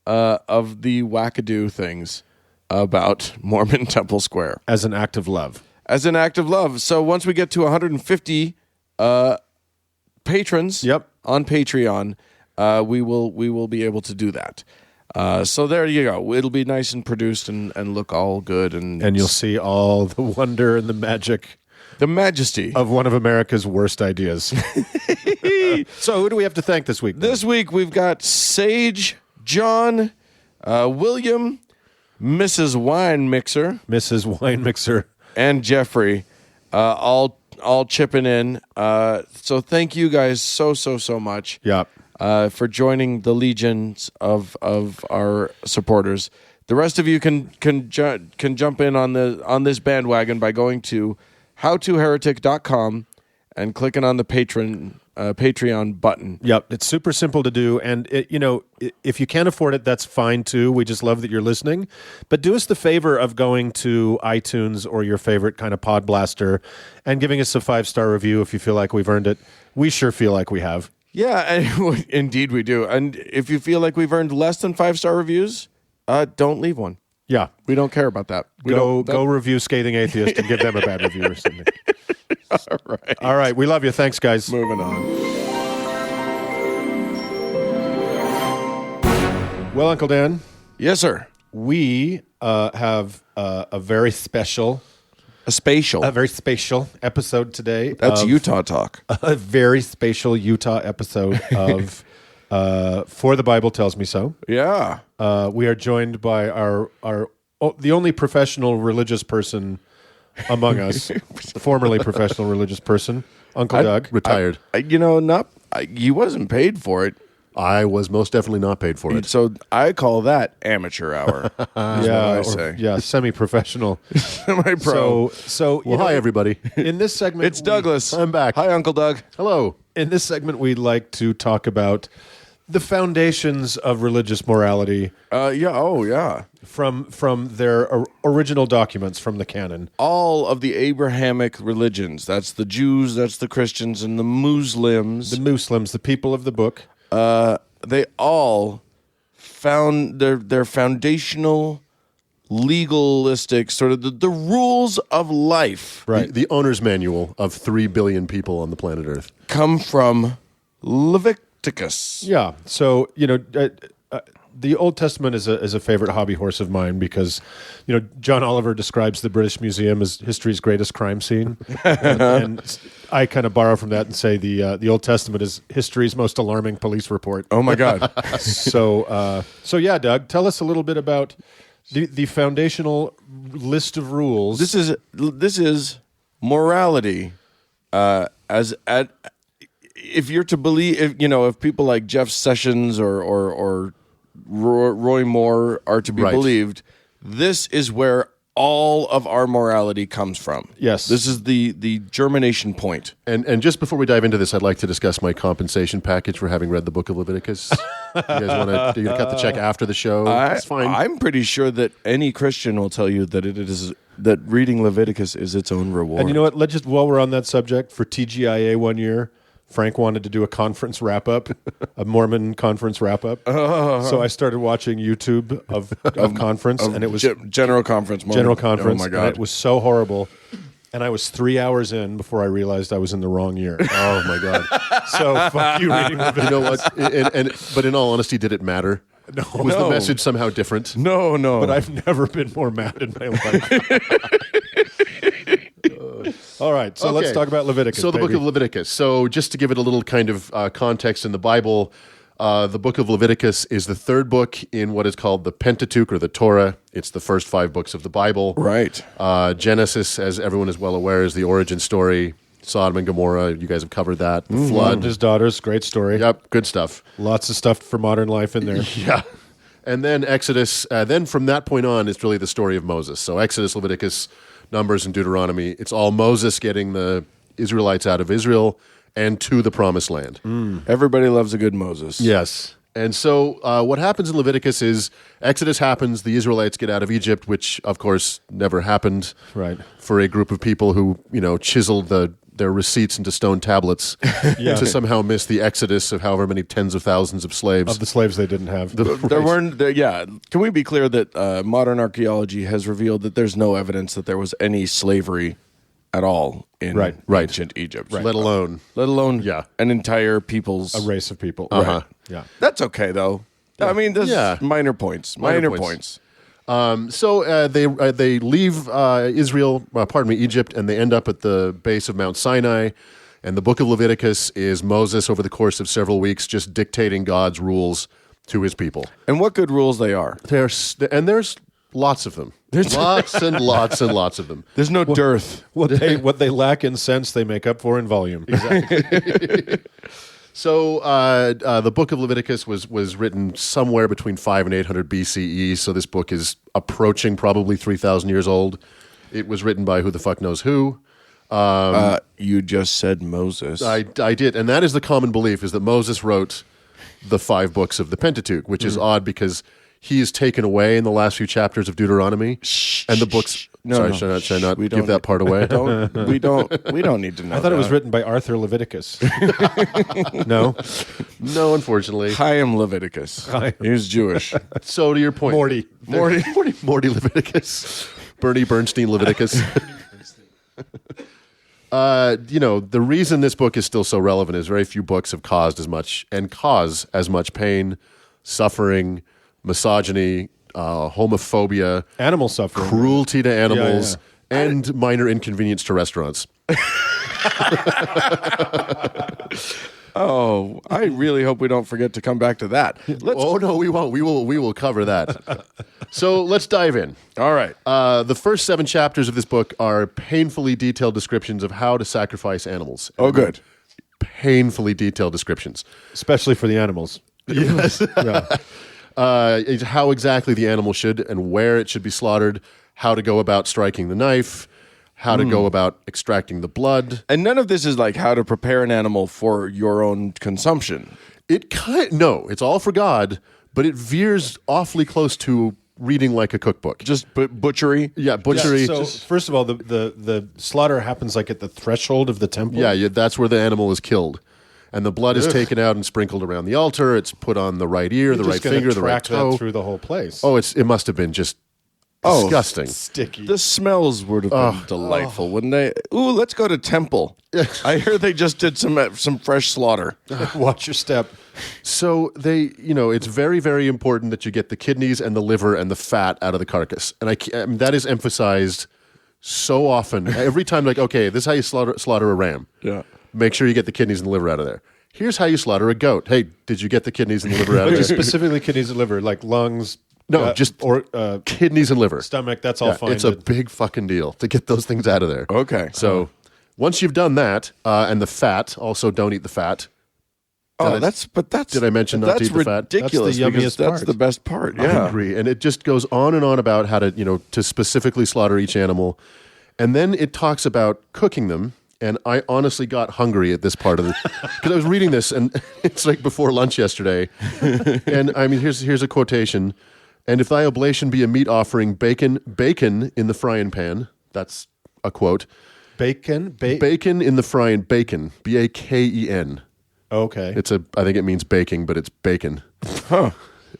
[SPEAKER 2] of the wackadoo things about Mormon Temple Square.
[SPEAKER 1] As an act of love.
[SPEAKER 2] So once we get to 150 patrons on Patreon, we will be able to do that. So there you go. It'll be nice and produced and look all good. And
[SPEAKER 1] you'll see all the wonder and the magic.
[SPEAKER 2] The majesty.
[SPEAKER 1] Of one of America's worst ideas. So who do we have to thank this week?
[SPEAKER 2] This week we've got Sage, John, William, Mrs. Wine Mixer, and Jeffrey, all chipping in. So thank you guys so much.
[SPEAKER 1] Yeah.
[SPEAKER 2] For joining the legions of our supporters. The rest of you can jump in on this bandwagon by going to howtoheretic.com and clicking on the Patreon button.
[SPEAKER 1] Yep, it's super simple to do, and if you can't afford it, that's fine too. We just love that you're listening, but do us the favor of going to iTunes or your favorite kind of pod blaster and giving us a 5-star review if you feel like we've earned it. We sure feel like we have.
[SPEAKER 2] Yeah, and indeed we do. And if you feel like we've earned less than 5-star reviews, don't leave one.
[SPEAKER 1] Yeah.
[SPEAKER 2] We don't care about that.
[SPEAKER 1] Go review Scathing Atheist and give them a bad review or something. All right. We love you. Thanks, guys.
[SPEAKER 2] Moving on.
[SPEAKER 1] Well, Uncle Dan,
[SPEAKER 2] Yes, sir.
[SPEAKER 1] we have a very special episode today.
[SPEAKER 2] That's
[SPEAKER 1] of
[SPEAKER 2] Utah talk.
[SPEAKER 1] A very spatial Utah episode of For the Bible Tells Me So.
[SPEAKER 2] Yeah.
[SPEAKER 1] We are joined by the only professional religious person among us, formerly professional religious person, Uncle Doug.
[SPEAKER 3] Retired.
[SPEAKER 2] He wasn't paid for it.
[SPEAKER 3] I was most definitely not paid for it.
[SPEAKER 2] So I call that amateur hour. I say.
[SPEAKER 1] Semi-professional.
[SPEAKER 2] Semi-pro.
[SPEAKER 1] So
[SPEAKER 3] Well, hi, everybody.
[SPEAKER 1] in this segment,
[SPEAKER 2] It's Douglas.
[SPEAKER 3] I'm back.
[SPEAKER 2] Hi, Uncle Doug.
[SPEAKER 3] Hello.
[SPEAKER 1] In this segment, we'd like to talk about the foundations of religious morality
[SPEAKER 2] Yeah.
[SPEAKER 1] from their original documents from the canon.
[SPEAKER 2] All of the Abrahamic religions. That's the Jews, that's the Christians, and the Muslims.
[SPEAKER 1] The Muslims, the people of the book.
[SPEAKER 2] They all found their foundational, legalistic, sort of the rules of life
[SPEAKER 1] Right.
[SPEAKER 3] The owner's manual of 3 billion people on the planet Earth.
[SPEAKER 2] come from Leviticus.
[SPEAKER 1] Yeah. So, the Old Testament is a favorite hobby horse of mine because, John Oliver describes the British Museum as history's greatest crime scene. and I kind of borrow from that and say the Old Testament is history's most alarming police report.
[SPEAKER 2] Oh, my God.
[SPEAKER 1] So yeah, Doug, tell us a little bit about the foundational list of rules.
[SPEAKER 2] This is morality. If you're to believe, if people like Jeff Sessions or Roy Moore are to be
[SPEAKER 3] Right.
[SPEAKER 2] believed, this is where all of our morality comes from.
[SPEAKER 1] Yes.
[SPEAKER 2] This is the germination point.
[SPEAKER 3] And just before we dive into this, I'd like to discuss my compensation package for having read the book of Leviticus. You guys want to cut the check after the show? It's fine.
[SPEAKER 2] I'm pretty sure that any Christian will tell you that that reading Leviticus is its own reward.
[SPEAKER 1] And you know what? Let's just, while we're on that subject, for TGIA one year, Frank wanted to do a conference wrap-up, a Mormon conference wrap-up. So I started watching YouTube of conference, and it was
[SPEAKER 2] General Conference.
[SPEAKER 1] General Conference.
[SPEAKER 2] Oh, my
[SPEAKER 1] And
[SPEAKER 2] God.
[SPEAKER 1] it was so horrible. And I was 3 hours in before I realized I was in the wrong year.
[SPEAKER 3] Oh, my God.
[SPEAKER 1] So fuck you reading Leviticus.
[SPEAKER 3] You know what? But in all honesty, did it matter?
[SPEAKER 1] No.
[SPEAKER 3] Was
[SPEAKER 2] No.
[SPEAKER 3] the message somehow different?
[SPEAKER 2] No.
[SPEAKER 1] But I've never been more mad in my life. All right, so let's
[SPEAKER 3] Okay.
[SPEAKER 1] talk about Leviticus.
[SPEAKER 3] So the book
[SPEAKER 1] baby.
[SPEAKER 3] of Leviticus. So just to give it a little kind of context in the Bible, the book of Leviticus is the third book in what is called the Pentateuch or the Torah. It's the first 5 books of the Bible.
[SPEAKER 2] Right.
[SPEAKER 3] Genesis, as everyone is well aware, is the origin story. Sodom and Gomorrah, you guys have covered that. The flood.
[SPEAKER 1] And his daughters, great story.
[SPEAKER 3] Yep, good stuff.
[SPEAKER 1] Lots of stuff for modern life in there.
[SPEAKER 3] Yeah. And then Exodus, then from that point on, it's really the story of Moses. So Exodus, Leviticus, Numbers, and Deuteronomy. It's all Moses getting the Israelites out of Israel and to the promised land.
[SPEAKER 2] Everybody loves a good Moses.
[SPEAKER 3] Yes. And so what happens in Leviticus is Exodus happens, the Israelites get out of Egypt, which, of course, never happened
[SPEAKER 1] Right.
[SPEAKER 3] for a group of people who, chiseled their receipts into stone tablets to somehow miss the exodus of however many tens of thousands of slaves.
[SPEAKER 1] Of the slaves they didn't have.
[SPEAKER 2] There weren't. Can we be clear that modern archaeology has revealed that there's no evidence that there was any slavery at all in
[SPEAKER 1] Right.
[SPEAKER 2] ancient Egypt,
[SPEAKER 3] let alone
[SPEAKER 2] let alone an entire people's
[SPEAKER 1] A race of people.
[SPEAKER 3] Uh-huh.
[SPEAKER 1] Right. Yeah.
[SPEAKER 2] That's okay though. I mean, this
[SPEAKER 3] Yeah.
[SPEAKER 2] minor points.
[SPEAKER 3] Minor
[SPEAKER 2] Minor
[SPEAKER 3] points.
[SPEAKER 2] points.
[SPEAKER 3] So they leave Egypt, and they end up at the base of Mount Sinai. And the book of Leviticus is Moses over the course of several weeks just dictating God's rules to his people.
[SPEAKER 2] And what good rules they are.
[SPEAKER 3] There's lots of them. There's lots and lots and lots of them.
[SPEAKER 2] There's no dearth.
[SPEAKER 1] What they lack in sense, they make up for in volume.
[SPEAKER 3] So the book of Leviticus was written somewhere between 5 and 800 BCE. So this book is approaching probably 3,000 years old. It was written by who the fuck knows who.
[SPEAKER 2] You just said Moses.
[SPEAKER 3] I did, and that is the common belief, is that Moses wrote the 5 books of the Pentateuch, which is odd because he is taken away in the last few chapters of Deuteronomy, and the books.
[SPEAKER 2] No,
[SPEAKER 3] Should I not
[SPEAKER 2] we
[SPEAKER 3] give
[SPEAKER 2] don't-
[SPEAKER 3] that part away?
[SPEAKER 2] we don't need to know.
[SPEAKER 1] I thought it was
[SPEAKER 2] that.
[SPEAKER 1] written by Arthur Leviticus. No?
[SPEAKER 3] No, unfortunately.
[SPEAKER 2] Chaim Leviticus. He was Jewish.
[SPEAKER 3] So to your point,
[SPEAKER 1] Morty.
[SPEAKER 3] Morty Leviticus, Bernie Bernstein Leviticus. The reason this book is still so relevant is very few books have caused as much and cause as much pain, suffering, misogyny, homophobia,
[SPEAKER 1] Animal suffering.
[SPEAKER 3] cruelty to animals, and minor inconvenience to restaurants.
[SPEAKER 2] Oh, I really hope we don't forget to come back to that.
[SPEAKER 3] Oh no, we won't. We will cover that. So let's dive in.
[SPEAKER 2] All right.
[SPEAKER 3] The first 7 chapters of this book are painfully detailed descriptions of how to sacrifice animals.
[SPEAKER 2] Oh, good.
[SPEAKER 3] Painfully detailed descriptions.
[SPEAKER 1] Especially for the animals.
[SPEAKER 3] Yes. How exactly the animal should and where it should be slaughtered, how to go about striking the knife, how to go about extracting the blood.
[SPEAKER 2] And none of this is like how to prepare an animal for your own consumption.
[SPEAKER 3] No, it's all for God, but it veers awfully close to reading like a cookbook.
[SPEAKER 2] Just butchery.
[SPEAKER 3] Yeah, butchery.
[SPEAKER 1] So first of all, the slaughter happens like at the threshold of the temple.
[SPEAKER 3] Yeah, that's where the animal is killed. And the blood is taken out and sprinkled around the altar. It's put on the right ear, the right finger, the right toe.
[SPEAKER 1] Through the whole place.
[SPEAKER 3] Oh, it must have been just disgusting.
[SPEAKER 1] Sticky.
[SPEAKER 2] The smells would have been delightful, wouldn't they? Ooh, let's go to temple. I hear they just did some fresh slaughter.
[SPEAKER 1] Watch your step.
[SPEAKER 3] So it's very, very important that you get the kidneys and the liver and the fat out of the carcass. And that is emphasized so often. Every time, like, okay, this is how you slaughter a ram.
[SPEAKER 2] Yeah.
[SPEAKER 3] Make sure you get the kidneys and the liver out of there. Here's how you slaughter a goat. Hey, did you get the kidneys and the liver out of there?
[SPEAKER 1] Specifically kidneys and liver, like lungs.
[SPEAKER 3] No, kidneys and liver.
[SPEAKER 1] Stomach, that's all fine.
[SPEAKER 3] It's a big fucking deal to get those things out of there.
[SPEAKER 2] Okay.
[SPEAKER 3] So once you've done that, and the fat, also don't eat the fat. Did I mention not to eat the fat?
[SPEAKER 2] That's ridiculous.
[SPEAKER 1] That's the yummiest
[SPEAKER 2] That's
[SPEAKER 1] part.
[SPEAKER 2] the best part.
[SPEAKER 3] I
[SPEAKER 2] Yeah.
[SPEAKER 3] agree. And it just goes on and on about how to specifically slaughter each animal. And then it talks about cooking them. And I honestly got hungry at this part of it because I was reading this, and it's like before lunch yesterday. And I mean, here's a quotation: "And if thy oblation be a meat offering, bacon in the frying pan." That's a quote.
[SPEAKER 1] Bacon
[SPEAKER 3] in the frying, bacon, Baken.
[SPEAKER 1] Okay.
[SPEAKER 3] I think it means baking, but it's bacon.
[SPEAKER 2] Huh.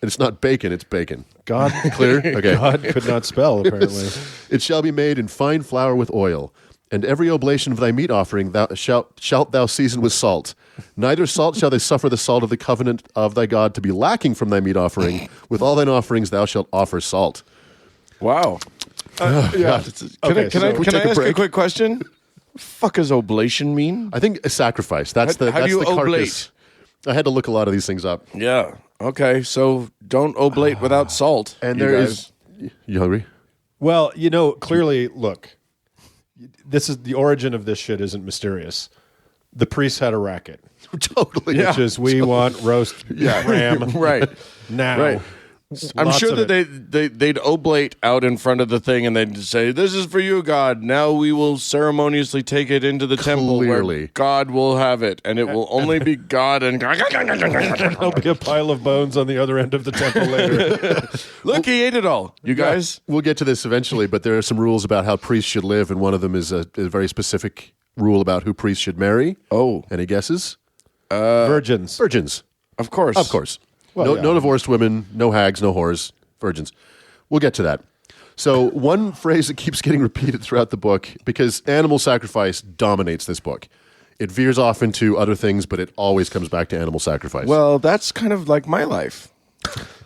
[SPEAKER 3] It's not bacon; it's bacon.
[SPEAKER 1] God,
[SPEAKER 3] Clear? Okay.
[SPEAKER 1] God could not spell apparently.
[SPEAKER 3] It shall be made in fine flour with oil. And every oblation of thy meat offering shalt thou season with salt. Neither salt shall they suffer the salt of the covenant of thy God to be lacking from thy meat offering. With all thine offerings thou shalt offer salt.
[SPEAKER 2] Wow. Yeah. Can I ask a quick question? Fuck does oblation mean?
[SPEAKER 3] I think a sacrifice. That's the carcass. I had to look a lot of these things up.
[SPEAKER 2] Yeah. Okay. So don't oblate without salt.
[SPEAKER 3] And there is. You hungry?
[SPEAKER 1] Well, clearly, look. This is the origin of this shit isn't mysterious. The priests had a racket.
[SPEAKER 3] Totally.
[SPEAKER 1] Which is we want roast ram
[SPEAKER 2] Right.
[SPEAKER 1] now.
[SPEAKER 2] Right. I'm
[SPEAKER 1] Lots
[SPEAKER 2] sure
[SPEAKER 1] of
[SPEAKER 2] that they'd oblate out in front of the thing and they'd say, "This is for you, God. Now we will ceremoniously take it into the temple where God will have it, and it will only be God and
[SPEAKER 1] There'll be a pile of bones on the other end of the temple later.
[SPEAKER 2] Look, he ate it all. You guys.
[SPEAKER 3] We'll get to this eventually, but there are some rules about how priests should live, and one of them is a very specific rule about who priests should marry.
[SPEAKER 2] Oh.
[SPEAKER 3] Any guesses?
[SPEAKER 1] Virgins.
[SPEAKER 3] Virgins.
[SPEAKER 2] Of course.
[SPEAKER 3] Of course.
[SPEAKER 1] Well,
[SPEAKER 3] no divorced women, no hags, no whores, virgins. We'll get to that. So one phrase that keeps getting repeated throughout the book, because animal sacrifice dominates this book. It veers off into other things, but it always comes back to animal sacrifice.
[SPEAKER 2] Well, that's kind of like my life.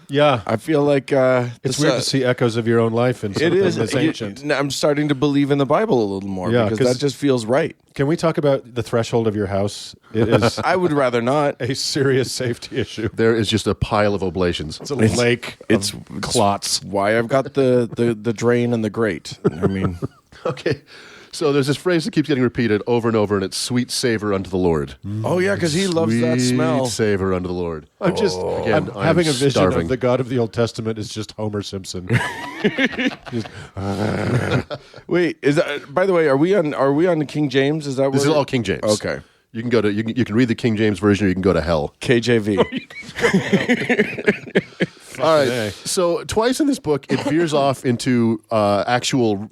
[SPEAKER 1] Yeah.
[SPEAKER 2] I feel like
[SPEAKER 1] It's weird to see echoes of your own life in something that's ancient.
[SPEAKER 2] I'm starting to believe in the Bible a little more because that just feels right.
[SPEAKER 1] Can we talk about the threshold of your house? It is
[SPEAKER 2] I would rather not.
[SPEAKER 1] a serious safety issue.
[SPEAKER 3] there is just a pile of oblations.
[SPEAKER 1] It's a lake
[SPEAKER 2] It's
[SPEAKER 1] of clots.
[SPEAKER 2] why I've got the drain and the grate. I mean,
[SPEAKER 3] Okay. So there's this phrase that keeps getting repeated over and over, and it's sweet savor unto the Lord.
[SPEAKER 2] oh yeah, because he loves that smell.
[SPEAKER 3] Sweet savor unto the Lord.
[SPEAKER 1] I'm just
[SPEAKER 3] Again,
[SPEAKER 1] I'm having a vision
[SPEAKER 3] starving.
[SPEAKER 1] of the God of the Old Testament is just Homer Simpson.
[SPEAKER 2] Wait, is that? By the way, are we on the King James? Is that
[SPEAKER 3] This
[SPEAKER 2] what
[SPEAKER 3] is all King James.
[SPEAKER 2] Okay.
[SPEAKER 3] You can go to you can read the King James version, or you can go to hell.
[SPEAKER 2] KJV?
[SPEAKER 3] All right. So twice in this book, it veers off into actual,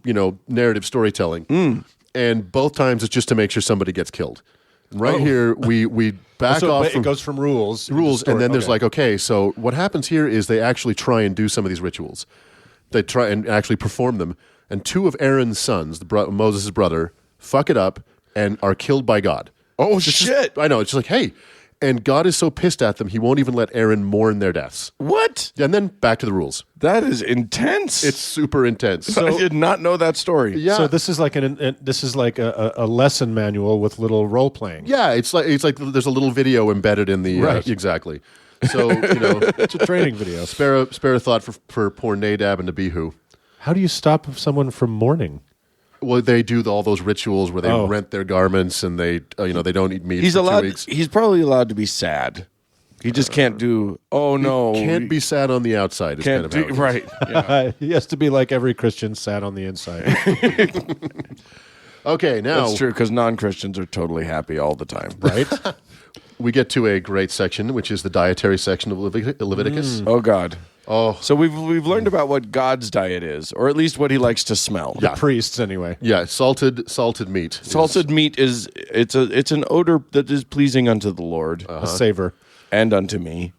[SPEAKER 3] narrative storytelling, and both times it's just to make sure somebody gets killed. And right here, we back
[SPEAKER 1] So
[SPEAKER 3] off
[SPEAKER 1] it
[SPEAKER 3] from
[SPEAKER 1] goes from rules,
[SPEAKER 3] and then there's like, okay, so what happens here is they actually try and do some of these rituals. They try and actually perform them, and two of Aaron's sons, Moses' brother, fuck it up, and are killed by God.
[SPEAKER 2] Oh,
[SPEAKER 3] It's just-
[SPEAKER 2] shit.
[SPEAKER 3] I know. It's just like, hey. And God is so pissed at them, he won't even let Aaron mourn their deaths.
[SPEAKER 2] What?
[SPEAKER 3] And then back to the rules.
[SPEAKER 2] That is intense.
[SPEAKER 3] It's super intense.
[SPEAKER 2] I did not know that story.
[SPEAKER 3] Yeah.
[SPEAKER 1] So this is like a lesson manual with little role playing.
[SPEAKER 3] Yeah, it's like there's a little video embedded in the
[SPEAKER 1] Right.
[SPEAKER 3] Exactly. So
[SPEAKER 1] It's a training video.
[SPEAKER 3] spare a thought for poor Nadab and Abihu.
[SPEAKER 1] How do you stop someone from mourning?
[SPEAKER 3] Well, they do all those rituals where they rent their garments and they they don't eat meat
[SPEAKER 2] He's
[SPEAKER 3] for
[SPEAKER 2] allowed.
[SPEAKER 3] 2 weeks.
[SPEAKER 2] He's probably allowed to be sad. He just can't do. Oh no!
[SPEAKER 3] Can't be sad on the outside. Is
[SPEAKER 2] Can't
[SPEAKER 3] kind of
[SPEAKER 2] do
[SPEAKER 3] how it is.
[SPEAKER 2] right. Yeah.
[SPEAKER 1] He has to be like every Christian, sad on the inside.
[SPEAKER 3] Okay, now
[SPEAKER 2] That's true because non-Christians are totally happy all the time.
[SPEAKER 1] Right?
[SPEAKER 3] we get to a great section, which is the dietary section of Leviticus.
[SPEAKER 2] Oh God.
[SPEAKER 3] Oh,
[SPEAKER 2] So we've learned about what God's diet is, or at least what He likes to smell.
[SPEAKER 3] Yeah.
[SPEAKER 1] Priests, anyway.
[SPEAKER 3] yeah, salted meat.
[SPEAKER 2] Salted meat it's an odor that is pleasing unto the Lord
[SPEAKER 1] A savor.
[SPEAKER 2] and unto me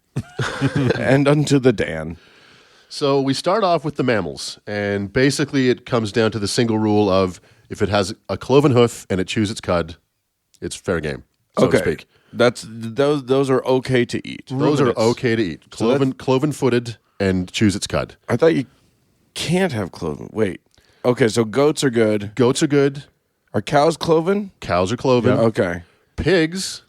[SPEAKER 2] and unto the Dan.
[SPEAKER 3] So we start off with the mammals, and basically it comes down to the single rule of if it has a cloven hoof and it chews its cud, it's fair game, so to speak.
[SPEAKER 2] That's those are okay to eat.
[SPEAKER 3] Those are
[SPEAKER 1] Ruminants.
[SPEAKER 3] okay to eat. Cloven-footed and chews its cud.
[SPEAKER 2] I thought you can't have cloven. Wait. Okay, so goats are good.
[SPEAKER 3] Goats are good.
[SPEAKER 2] Are cows cloven?
[SPEAKER 3] Cows are cloven.
[SPEAKER 2] Okay.
[SPEAKER 3] Pigs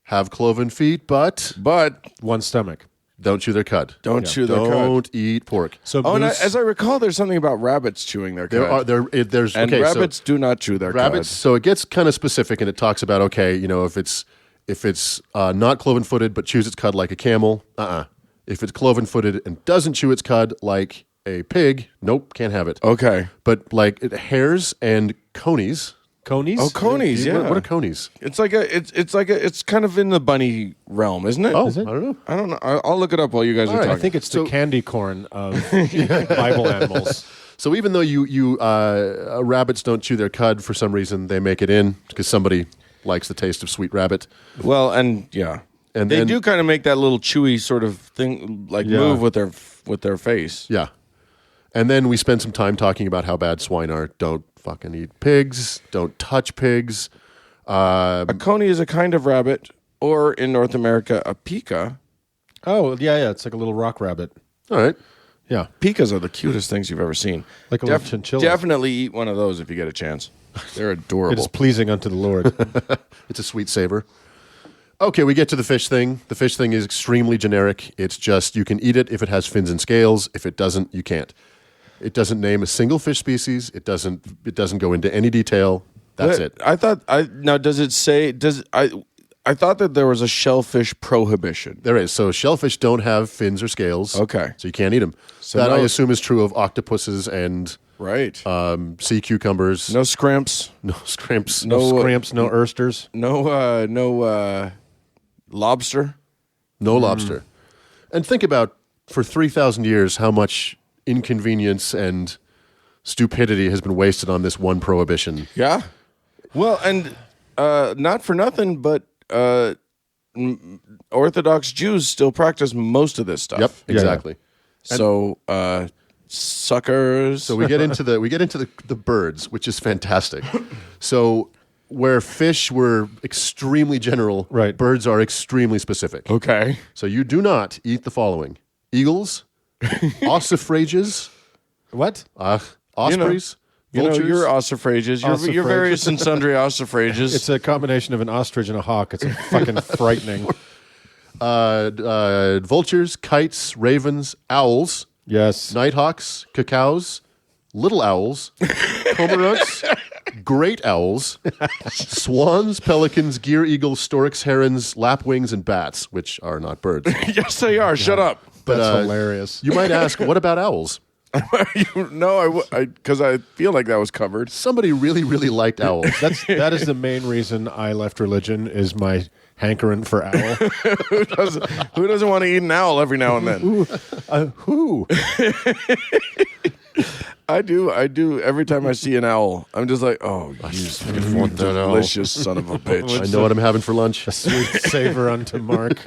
[SPEAKER 3] have cloven feet, but
[SPEAKER 2] But
[SPEAKER 1] One stomach.
[SPEAKER 3] don't chew their cud.
[SPEAKER 2] don't chew their cud.
[SPEAKER 3] Don't eat pork.
[SPEAKER 1] So
[SPEAKER 2] Oh, and
[SPEAKER 1] moose,
[SPEAKER 2] as I recall, there's something about rabbits chewing their cud.
[SPEAKER 3] There's
[SPEAKER 2] and
[SPEAKER 3] okay, so
[SPEAKER 2] rabbits do not chew their
[SPEAKER 3] rabbits. So it gets kind of specific, and it talks about if it's not cloven-footed but chews its cud like a camel, If it's cloven-footed and doesn't chew its cud like a pig, nope, can't have it.
[SPEAKER 2] cud. Okay.
[SPEAKER 3] But like hares and conies.
[SPEAKER 1] conies.
[SPEAKER 2] Oh, conies. Yeah.
[SPEAKER 3] What are conies?
[SPEAKER 2] It's kind of in the bunny realm, isn't it?
[SPEAKER 3] Oh,
[SPEAKER 1] it?
[SPEAKER 3] I don't know.
[SPEAKER 2] I don't know. I'll look it up while you guys are
[SPEAKER 3] right, I
[SPEAKER 2] talking.
[SPEAKER 1] I think it's
[SPEAKER 3] So-
[SPEAKER 1] the candy corn of Bible animals.
[SPEAKER 3] So even though rabbits don't chew their cud for some reason, they make it in because somebody likes the taste of sweet rabbit.
[SPEAKER 2] Well, and yeah,
[SPEAKER 3] And
[SPEAKER 2] they
[SPEAKER 3] then-
[SPEAKER 2] do kind of make that little chewy sort of thing, like move with their face.
[SPEAKER 3] Yeah. And then we spend some time talking about how bad swine are. Don't fucking eat pigs. Don't touch pigs.
[SPEAKER 2] A coney is a kind of rabbit, or in North America, a pika.
[SPEAKER 1] Oh, yeah. It's like a little rock rabbit.
[SPEAKER 3] All right.
[SPEAKER 1] Yeah.
[SPEAKER 2] Pikas are the cutest things you've ever seen.
[SPEAKER 1] Like a little chinchilla.
[SPEAKER 2] Definitely eat one of those if you get a chance. They're
[SPEAKER 1] It
[SPEAKER 2] adorable.
[SPEAKER 1] is pleasing unto the Lord.
[SPEAKER 3] It's a sweet savor. Okay, we get to the fish thing. The fish thing is extremely generic. It's just you can eat it if it has fins and scales. If it doesn't, you can't. It doesn't name a single fish species. It doesn't go into any detail. That's it.
[SPEAKER 2] Does it say? I thought that there was a shellfish prohibition.
[SPEAKER 3] There is. So shellfish don't have fins or scales.
[SPEAKER 2] Okay.
[SPEAKER 3] So you can't eat them.
[SPEAKER 2] So
[SPEAKER 3] that I
[SPEAKER 2] no-
[SPEAKER 3] assume is true of octopuses and
[SPEAKER 2] Right.
[SPEAKER 3] sea cucumbers.
[SPEAKER 2] No scrimps.
[SPEAKER 3] No scrimps.
[SPEAKER 1] No
[SPEAKER 2] No,
[SPEAKER 1] scramps, no oysters.
[SPEAKER 2] No lobster.
[SPEAKER 3] No lobster. And think about, for 3,000 years, how much inconvenience and stupidity has been wasted on this one prohibition.
[SPEAKER 2] Yeah. Well, and not for nothing, but Orthodox Jews still practice most of this stuff.
[SPEAKER 3] Yep, exactly.
[SPEAKER 2] So suckers.
[SPEAKER 3] So we get into the birds, which is fantastic. So where fish were extremely general,
[SPEAKER 1] Right.
[SPEAKER 3] birds are extremely specific.
[SPEAKER 2] okay.
[SPEAKER 3] So you do not eat the following: eagles, ossifrages,
[SPEAKER 1] What?
[SPEAKER 3] ospreys, vultures.
[SPEAKER 2] Your ossifrages, your various and sundry ossifrages.
[SPEAKER 1] It's a combination of an ostrich and a hawk. It's fucking frightening.
[SPEAKER 3] Vultures, kites, ravens, owls,
[SPEAKER 1] Yes.
[SPEAKER 3] nighthawks, cacaos, little owls, cormorants, great owls, swans, pelicans, gear eagles, storks, herons, lapwings, and bats, which are not birds.
[SPEAKER 2] yes, they are. Shut up.
[SPEAKER 3] But
[SPEAKER 1] That's hilarious.
[SPEAKER 3] you might ask, what about owls?
[SPEAKER 2] No, because I feel like that was covered.
[SPEAKER 3] Somebody really, really liked owls.
[SPEAKER 1] That is the main reason I left religion, is my hankering for owl.
[SPEAKER 2] Who doesn't want to eat an owl every now and then?
[SPEAKER 1] Who?
[SPEAKER 2] I do. Every time I see an owl, I'm just like, oh, you
[SPEAKER 3] want that owl.
[SPEAKER 2] delicious son of a bitch.
[SPEAKER 3] I know what I'm having for lunch.
[SPEAKER 1] Sweet savor unto Mark.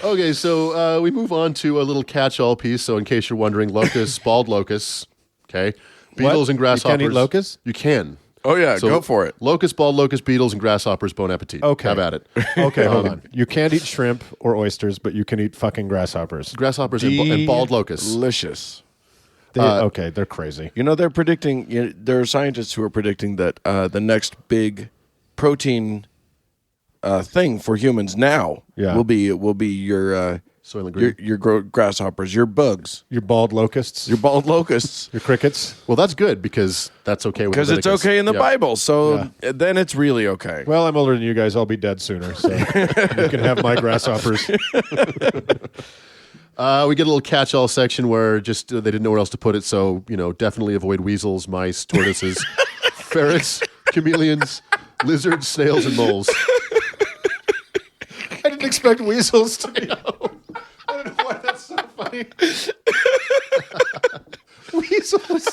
[SPEAKER 3] Okay, so we move on to a little catch-all piece. So in case you're wondering, locusts, bald locusts, okay? Beetles and
[SPEAKER 1] You can't
[SPEAKER 3] grasshoppers.
[SPEAKER 1] eat locusts?
[SPEAKER 3] You can.
[SPEAKER 2] Oh, yeah,
[SPEAKER 3] So
[SPEAKER 2] go for it.
[SPEAKER 3] Locust, bald locust, beetles, and grasshoppers, bon appetit.
[SPEAKER 1] Okay.
[SPEAKER 3] Have at it.
[SPEAKER 1] Okay, hold on. You can't eat shrimp or oysters, but you can eat fucking grasshoppers.
[SPEAKER 3] Grasshoppers and bald locusts.
[SPEAKER 2] Delicious.
[SPEAKER 1] Okay, they're crazy.
[SPEAKER 2] You know, they're predicting, there are scientists who are predicting that the next big protein thing for humans now will be your
[SPEAKER 3] Soylent Green.
[SPEAKER 2] your grasshoppers, your bugs,
[SPEAKER 1] Your bald locusts,
[SPEAKER 2] your bald locusts.
[SPEAKER 1] your crickets.
[SPEAKER 3] Well, that's good because that's okay with
[SPEAKER 2] Because it's
[SPEAKER 3] Leviticus.
[SPEAKER 2] okay in the
[SPEAKER 3] Yeah.
[SPEAKER 2] Bible, so then it's really okay.
[SPEAKER 1] Well, I'm older than you guys. I'll be dead sooner, so you can have my grasshoppers.
[SPEAKER 3] We get a little catch-all section where just they didn't know where else to put it, so definitely avoid weasels, mice, tortoises, ferrets, chameleons, lizards, snails, and moles.
[SPEAKER 1] I didn't expect weasels to be. I don't know why that's so funny. Weasels.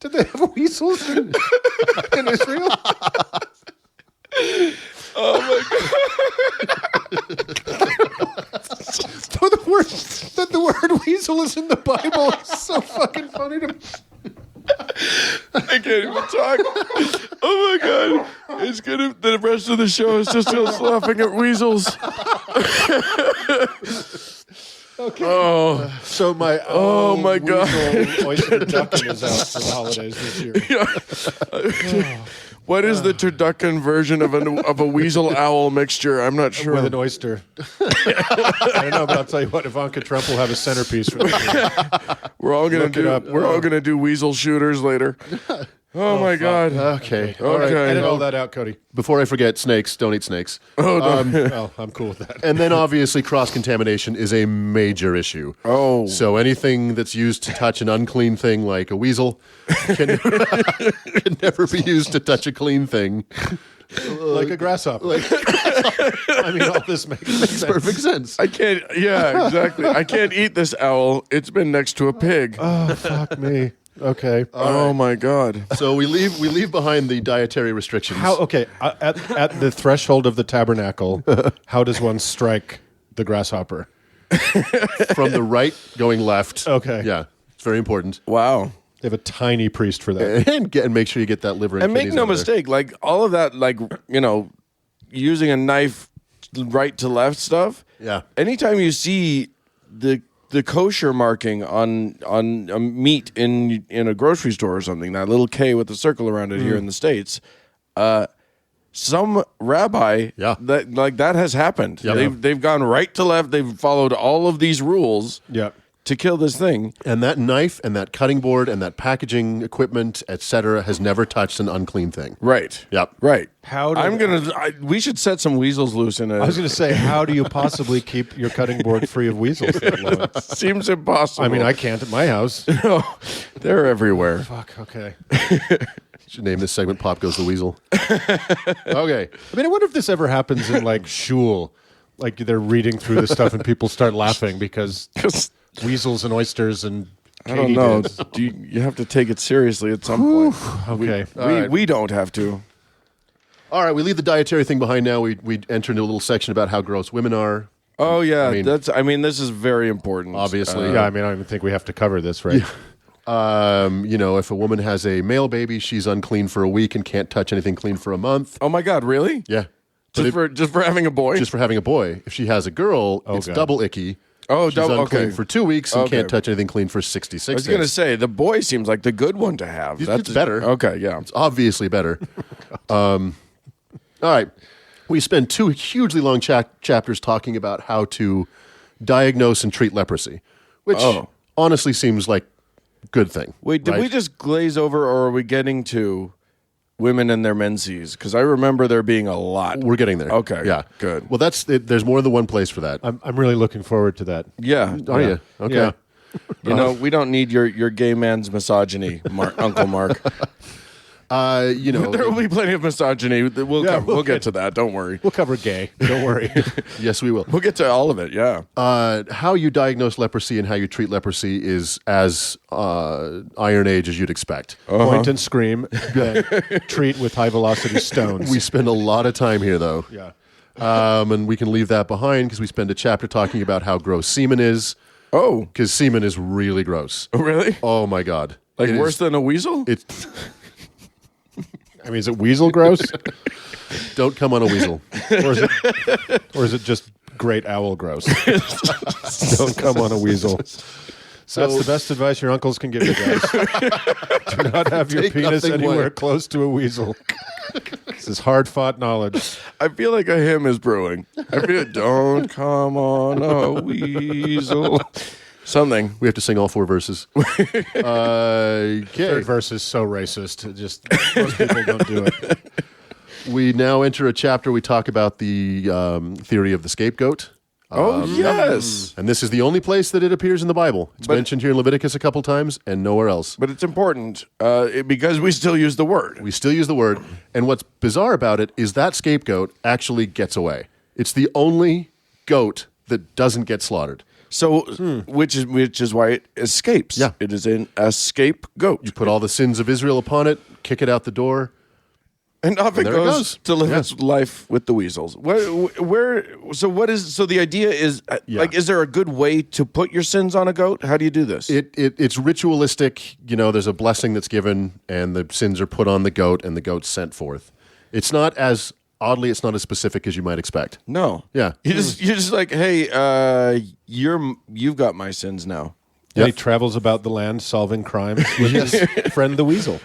[SPEAKER 1] Did they have weasels in Israel?
[SPEAKER 2] Oh my
[SPEAKER 1] So the word weasel is in the Bible. It's so fucking funny to me.
[SPEAKER 2] I can't even talk. Oh my god! It's gonna. The rest of the show is just us laughing at weasels.
[SPEAKER 1] Okay.
[SPEAKER 2] Oh,
[SPEAKER 1] So my
[SPEAKER 2] my God.
[SPEAKER 1] weasel oyster ducking is out for the holidays this year.
[SPEAKER 2] what is the turducken version of a weasel owl mixture? I'm not sure.
[SPEAKER 1] With an oyster. I don't know, but I'll tell you what, Ivanka Trump will have a centerpiece for this.
[SPEAKER 2] We're all gonna
[SPEAKER 1] Look it up.
[SPEAKER 2] We're all gonna do weasel shooters later. Oh my god.
[SPEAKER 3] Okay.
[SPEAKER 1] All right,
[SPEAKER 2] Okay.
[SPEAKER 1] edit all that out, Cody.
[SPEAKER 3] Before I forget, snakes. Don't eat snakes.
[SPEAKER 1] Well, I'm cool with that.
[SPEAKER 3] And then obviously cross-contamination is a major issue.
[SPEAKER 2] Oh.
[SPEAKER 3] So anything that's used to touch an unclean thing like a weasel can never be used to touch a clean thing.
[SPEAKER 1] Like a grasshopper. I mean, all this makes sense.
[SPEAKER 3] Perfect sense.
[SPEAKER 2] I can't. Yeah, exactly. I can't eat this owl. It's been next to a pig.
[SPEAKER 1] Oh, fuck me. Okay.
[SPEAKER 2] Oh my god.
[SPEAKER 3] So we leave behind the dietary restrictions.
[SPEAKER 1] How? Okay. At the threshold of the tabernacle, how does one strike the grasshopper?
[SPEAKER 3] From the right going left.
[SPEAKER 1] Okay.
[SPEAKER 3] Yeah. It's very important.
[SPEAKER 2] Wow.
[SPEAKER 1] They have a tiny priest for that.
[SPEAKER 3] And make sure you get that liver and
[SPEAKER 2] And make
[SPEAKER 3] kidneys
[SPEAKER 2] no
[SPEAKER 3] out of there.
[SPEAKER 2] mistake, like all of that, like using a knife right to left stuff.
[SPEAKER 3] Yeah.
[SPEAKER 2] Anytime you see the kosher marking on a meat in a grocery store or something, that little K with the circle around it here in the States, some rabbi that has happened.
[SPEAKER 3] Yeah.
[SPEAKER 2] They've gone right to left. They've followed all of these rules
[SPEAKER 1] Yeah.
[SPEAKER 2] to kill this thing.
[SPEAKER 3] And that knife and that cutting board and that packaging equipment, etc., has never touched an unclean thing.
[SPEAKER 2] Right.
[SPEAKER 3] Yep.
[SPEAKER 2] Right.
[SPEAKER 1] How did-
[SPEAKER 2] we should set some weasels loose in
[SPEAKER 1] I was
[SPEAKER 2] it.
[SPEAKER 1] going to say, how do you possibly keep your cutting board free of weasels that long?
[SPEAKER 2] Seems impossible.
[SPEAKER 1] I mean, I can't at my house.
[SPEAKER 2] No, they're everywhere.
[SPEAKER 1] Fuck. Okay.
[SPEAKER 3] Should name this segment "Pop Goes the Weasel." Okay.
[SPEAKER 1] I mean, I wonder if this ever happens in like shul, like they're reading through the stuff and people start laughing because weasels and oysters and
[SPEAKER 2] I don't know.
[SPEAKER 1] katydids.
[SPEAKER 2] You have to take it seriously at some point.
[SPEAKER 1] Okay.
[SPEAKER 2] We don't have to.
[SPEAKER 3] All right. We leave the dietary thing behind now. We enter into a little section about how gross women are.
[SPEAKER 2] Oh yeah,
[SPEAKER 3] I mean-
[SPEAKER 2] this is very important.
[SPEAKER 3] Obviously.
[SPEAKER 1] Yeah, I mean, I don't even think we have to cover this, right?
[SPEAKER 3] If a woman has a male baby, she's unclean for a week and can't touch anything clean for a month.
[SPEAKER 2] Oh my God, really?
[SPEAKER 3] Yeah. But
[SPEAKER 2] Just for having a boy?
[SPEAKER 3] just for having a boy. If she has a girl, it's
[SPEAKER 1] God.
[SPEAKER 3] double icky.
[SPEAKER 2] Oh,
[SPEAKER 3] She's
[SPEAKER 2] double.
[SPEAKER 3] unclean
[SPEAKER 2] Okay.
[SPEAKER 3] for 2 weeks and
[SPEAKER 2] Okay.
[SPEAKER 3] can't touch anything clean for 66
[SPEAKER 2] I was gonna
[SPEAKER 3] days.
[SPEAKER 2] say the boy seems like the good one to have.
[SPEAKER 3] It's better.
[SPEAKER 2] Okay, yeah.
[SPEAKER 3] It's obviously better. All right. We spend 2 hugely long chapters talking about how to diagnose and treat leprosy, which honestly seems like a good thing.
[SPEAKER 2] Wait, did
[SPEAKER 3] right?
[SPEAKER 2] we just glaze over, or are we getting to women and their menses? Because I remember there being a lot.
[SPEAKER 3] We're getting there.
[SPEAKER 2] Okay,
[SPEAKER 3] Yeah.
[SPEAKER 2] good.
[SPEAKER 3] Well, there's more than one place for that.
[SPEAKER 1] I'm really looking forward to that.
[SPEAKER 2] Yeah.
[SPEAKER 3] Are you? Okay.
[SPEAKER 1] Yeah.
[SPEAKER 2] You know, we don't need your gay man's misogyny, Uncle Mark. There will be plenty of misogyny. We'll get to that. Don't worry.
[SPEAKER 1] We'll cover gay. Don't worry.
[SPEAKER 3] yes, we will.
[SPEAKER 2] We'll get to all of it. Yeah.
[SPEAKER 3] How you diagnose leprosy and how you treat leprosy is as Iron Age as you'd expect.
[SPEAKER 1] Point and scream. Then treat with high velocity stones.
[SPEAKER 3] We spend a lot of time here, though.
[SPEAKER 1] yeah.
[SPEAKER 3] And we can leave that behind because we spend a chapter talking about how gross semen is.
[SPEAKER 2] Oh,
[SPEAKER 3] Because semen is really gross.
[SPEAKER 2] really?
[SPEAKER 3] Oh, my God.
[SPEAKER 2] Like
[SPEAKER 3] It
[SPEAKER 2] worse
[SPEAKER 3] is-
[SPEAKER 2] than a weasel?
[SPEAKER 3] It's
[SPEAKER 1] I mean, is it weasel gross?
[SPEAKER 3] Don't come on a weasel.
[SPEAKER 1] Or is it just great owl gross? Don't come on a weasel. That's the best advice your uncles can give you guys. Do not have your
[SPEAKER 3] Take
[SPEAKER 1] penis
[SPEAKER 3] nothing
[SPEAKER 1] anywhere
[SPEAKER 3] away.
[SPEAKER 1] close to a weasel. This is hard-fought knowledge.
[SPEAKER 2] I feel like a hymn is brewing. I feel don't come on a weasel. Something.
[SPEAKER 3] We have to sing all 4 verses. Okay.
[SPEAKER 1] Third verse is so racist. Just most people don't do it.
[SPEAKER 3] We now enter a chapter we talk about the theory of the scapegoat.
[SPEAKER 2] Yes.
[SPEAKER 3] And this is the only place that it appears in the Bible. It's mentioned here in Leviticus a couple times and nowhere else.
[SPEAKER 2] But it's important because we still use the word.
[SPEAKER 3] We still use the word. And what's bizarre about it is that scapegoat actually gets away. It's the only goat that doesn't get slaughtered.
[SPEAKER 2] So, which is why it escapes.
[SPEAKER 3] Yeah.
[SPEAKER 2] It is an escape goat.
[SPEAKER 3] You put all the sins of Israel upon it, kick it out the door.
[SPEAKER 2] And off it
[SPEAKER 3] there it
[SPEAKER 2] goes
[SPEAKER 3] goes.
[SPEAKER 2] to live
[SPEAKER 3] Yeah.
[SPEAKER 2] its life with the weasels. So the idea is, like, is there a good way to put your sins on a goat? How do you do this?
[SPEAKER 3] It's ritualistic. You know, there's a blessing that's given, and the sins are put on the goat, and the goat's sent forth. It's not as specific as you might expect.
[SPEAKER 2] No.
[SPEAKER 3] Yeah.
[SPEAKER 2] You're just like, hey, you've got my sins now.
[SPEAKER 1] And he travels about the land solving crimes with his friend the weasel.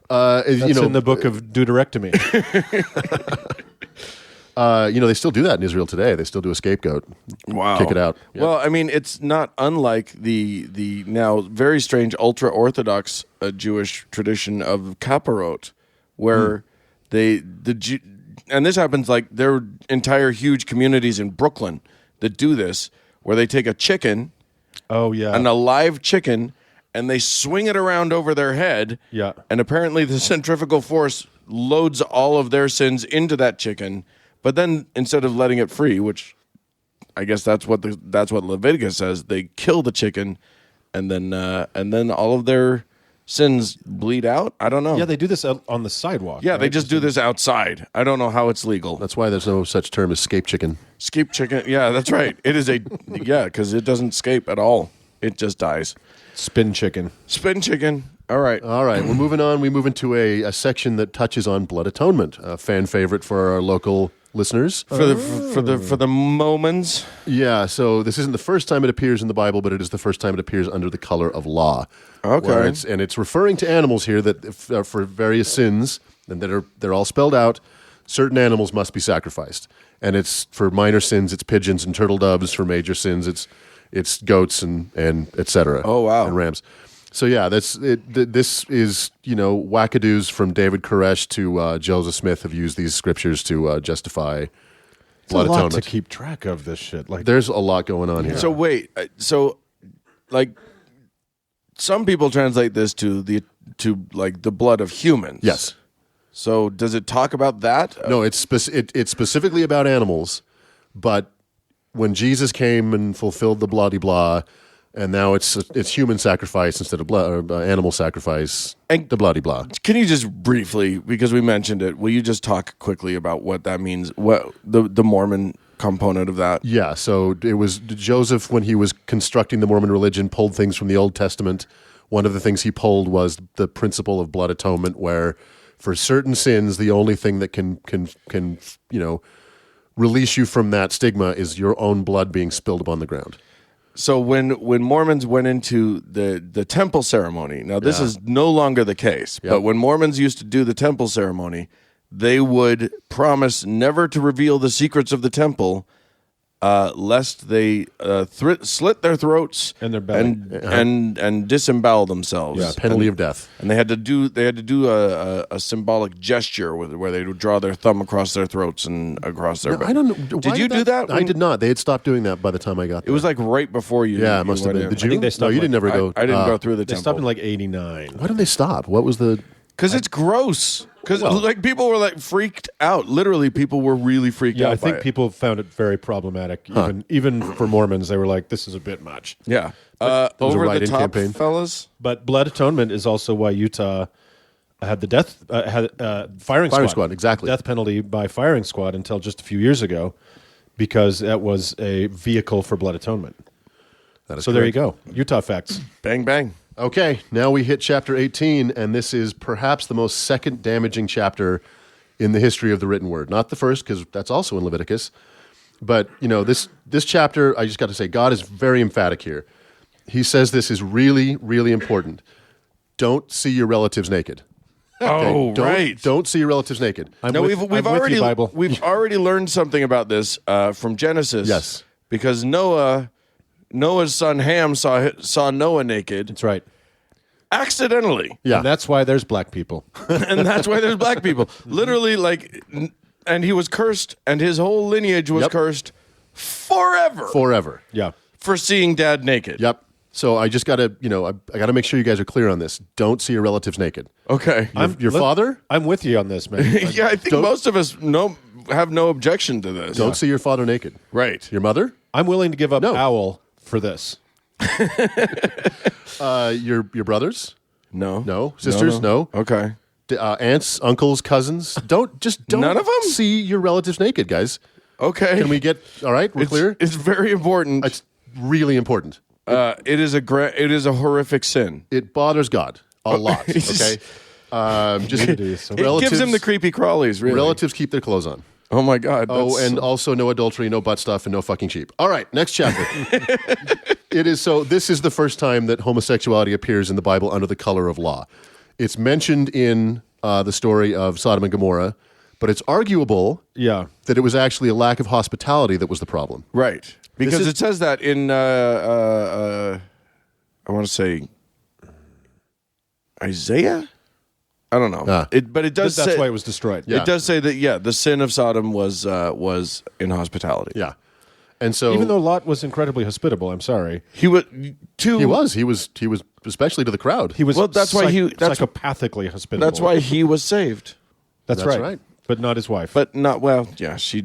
[SPEAKER 1] That's in the book of Deuteronomy.
[SPEAKER 3] They still do that in Israel today. They still do a scapegoat.
[SPEAKER 2] Wow.
[SPEAKER 3] Kick it out. Yeah.
[SPEAKER 2] Well, I mean, it's not unlike the now very strange ultra-Orthodox Jewish tradition of kaparot, where and this happens like there are entire huge communities in Brooklyn that do this, where they take a chicken, an alive chicken, and they swing it around over their head. Yeah. And apparently the centrifugal force loads all of their sins into that chicken. But then instead of letting it free, which I guess that's what Leviticus says, they kill the chicken, and then all of their sins bleed out. I don't know.
[SPEAKER 1] Yeah, they do this on the sidewalk.
[SPEAKER 2] Yeah,
[SPEAKER 1] right?
[SPEAKER 2] they just do this outside. I don't know how it's legal.
[SPEAKER 3] That's why there's no such term as scape chicken.
[SPEAKER 2] Scape chicken. Yeah, that's right. It is because it doesn't scape at all. It just dies.
[SPEAKER 1] Spin chicken.
[SPEAKER 2] Spin chicken. All right.
[SPEAKER 3] We're moving on. We move into a section that touches on blood atonement, a fan favorite for our local listeners.
[SPEAKER 2] For the Mormons.
[SPEAKER 3] Yeah, so this isn't the first time it appears in the Bible, but it is the first time it appears under the color of law.
[SPEAKER 2] Okay.
[SPEAKER 3] It's referring to animals here that for various sins, and they're all spelled out, certain animals must be sacrificed. And it's for minor sins, it's pigeons and turtle doves. For major sins, it's goats and et cetera.
[SPEAKER 2] Oh, wow.
[SPEAKER 3] And rams. So yeah, that's it. This is wackadoos from David Koresh to Joseph Smith have used these scriptures to justify blood
[SPEAKER 1] It's a lot
[SPEAKER 3] atonement.
[SPEAKER 1] to keep track of this shit. Like,
[SPEAKER 3] There's a lot going on here.
[SPEAKER 2] So wait. Like some people translate this to like the blood of humans.
[SPEAKER 3] Yes.
[SPEAKER 2] So does it talk about that?
[SPEAKER 3] No, it's specifically about animals, but when Jesus came and fulfilled the blah de blah, and now it's human sacrifice instead of animal sacrifice,
[SPEAKER 2] And-
[SPEAKER 3] the blah de blah.
[SPEAKER 2] Can you just briefly, because we mentioned it, will you just talk quickly about what that means? What the Mormon component of that?
[SPEAKER 3] Yeah, so it was Joseph, when he was constructing the Mormon religion, pulled things from the Old Testament. One of the things he pulled was the principle of blood atonement, where for certain sins, the only thing that can release you from that stigma is your own blood being spilled upon the ground.
[SPEAKER 2] So when Mormons went into the temple ceremony, now this is no longer the case, but when Mormons used to do the temple ceremony, they would promise never to reveal the secrets of the temple, lest they slit their throats
[SPEAKER 1] And their belly.
[SPEAKER 2] and disembowel themselves.
[SPEAKER 3] Yeah, penalty of death.
[SPEAKER 2] And they had to do a symbolic gesture where they would draw their thumb across their throats and across their belly.
[SPEAKER 3] I don't know.
[SPEAKER 2] Did you do that?
[SPEAKER 3] I did not. They had stopped doing that by the time I got there.
[SPEAKER 2] It was like right before you.
[SPEAKER 3] Yeah, it
[SPEAKER 2] you
[SPEAKER 3] must have
[SPEAKER 2] went
[SPEAKER 3] been.
[SPEAKER 2] in.
[SPEAKER 3] Did you?
[SPEAKER 1] think they
[SPEAKER 3] No,
[SPEAKER 1] stopped
[SPEAKER 3] you didn't ever go.
[SPEAKER 2] I didn't go through the
[SPEAKER 1] they
[SPEAKER 2] temple.
[SPEAKER 1] stopped in like 89.
[SPEAKER 3] Why did they stop? What was the?
[SPEAKER 2] Because it's gross. Because like people were like freaked out. Literally, people were really freaked
[SPEAKER 1] Yeah,
[SPEAKER 2] out.
[SPEAKER 1] I think
[SPEAKER 2] by it.
[SPEAKER 1] people found it very problematic. Even for Mormons, they were like, "This is a bit much."
[SPEAKER 2] Yeah.
[SPEAKER 3] was a
[SPEAKER 2] Over the
[SPEAKER 3] write-in
[SPEAKER 2] top,
[SPEAKER 3] campaign.
[SPEAKER 2] fellas.
[SPEAKER 1] But blood atonement is also why Utah had the firing
[SPEAKER 3] squad, exactly.
[SPEAKER 1] death penalty by firing squad until just a few years ago, because that was a vehicle for blood atonement.
[SPEAKER 3] That is
[SPEAKER 1] So there you
[SPEAKER 3] correct.
[SPEAKER 1] go, Utah facts.
[SPEAKER 2] Bang bang.
[SPEAKER 3] Okay, now we hit chapter 18, and this is perhaps the most second damaging chapter in the history of the written word. Not the first, because that's also in Leviticus. But, this chapter, I just got to say, God is very emphatic here. He says this is really, really important. Don't see your relatives naked.
[SPEAKER 2] Oh,
[SPEAKER 3] Okay? Don't see your relatives naked.
[SPEAKER 2] We've already learned something about this from Genesis.
[SPEAKER 3] Yes.
[SPEAKER 2] Because Noah's son Ham saw Noah naked.
[SPEAKER 1] That's right.
[SPEAKER 2] Accidentally.
[SPEAKER 3] Yeah.
[SPEAKER 1] And that's why there's black people.
[SPEAKER 2] And that's why there's black people. Literally, and he was cursed, and his whole lineage was cursed forever.
[SPEAKER 1] Yeah.
[SPEAKER 2] For seeing dad naked.
[SPEAKER 3] Yep. So I just got to, I got to make sure you guys are clear on this. Don't see your relatives naked.
[SPEAKER 2] Okay.
[SPEAKER 3] Your father?
[SPEAKER 1] I'm with you on this, man.
[SPEAKER 2] Yeah, I think most of us have no objection to this.
[SPEAKER 3] Don't see your father naked.
[SPEAKER 2] Right.
[SPEAKER 3] Your mother?
[SPEAKER 1] I'm willing to give up
[SPEAKER 3] No.
[SPEAKER 1] owl for this.
[SPEAKER 3] Your brothers?
[SPEAKER 2] No.
[SPEAKER 3] No. Sisters? No.
[SPEAKER 2] Okay.
[SPEAKER 3] Aunts, uncles, cousins? Don't
[SPEAKER 2] None of them?
[SPEAKER 3] see your relatives naked, guys.
[SPEAKER 2] Okay.
[SPEAKER 3] Can we get, all right, we're clear?
[SPEAKER 2] It's very important.
[SPEAKER 3] It's really important.
[SPEAKER 2] It is a horrific sin.
[SPEAKER 3] It bothers God a lot, okay? Just
[SPEAKER 2] It gives him the creepy crawlies, really.
[SPEAKER 3] relatives keep their clothes on.
[SPEAKER 2] Oh, my God.
[SPEAKER 3] And also no adultery, no butt stuff, and no fucking sheep. All right, next chapter. This is the first time that homosexuality appears in the Bible under the color of law. It's mentioned in the story of Sodom and Gomorrah, but it's arguable that it was actually a lack of hospitality that was the problem.
[SPEAKER 2] Right. Because it says that in, I want to say, Isaiah? I don't know. But it does say...
[SPEAKER 1] That's why it was destroyed.
[SPEAKER 3] Yeah.
[SPEAKER 2] It does say that, the sin of Sodom was inhospitality.
[SPEAKER 3] Yeah. And so...
[SPEAKER 1] Even though Lot was incredibly hospitable, I'm sorry.
[SPEAKER 2] He was...
[SPEAKER 3] He was especially to the crowd.
[SPEAKER 1] He was psychopathically hospitable.
[SPEAKER 2] That's why he was saved.
[SPEAKER 1] That's right. But not his wife.
[SPEAKER 2] But not... Well, yeah, she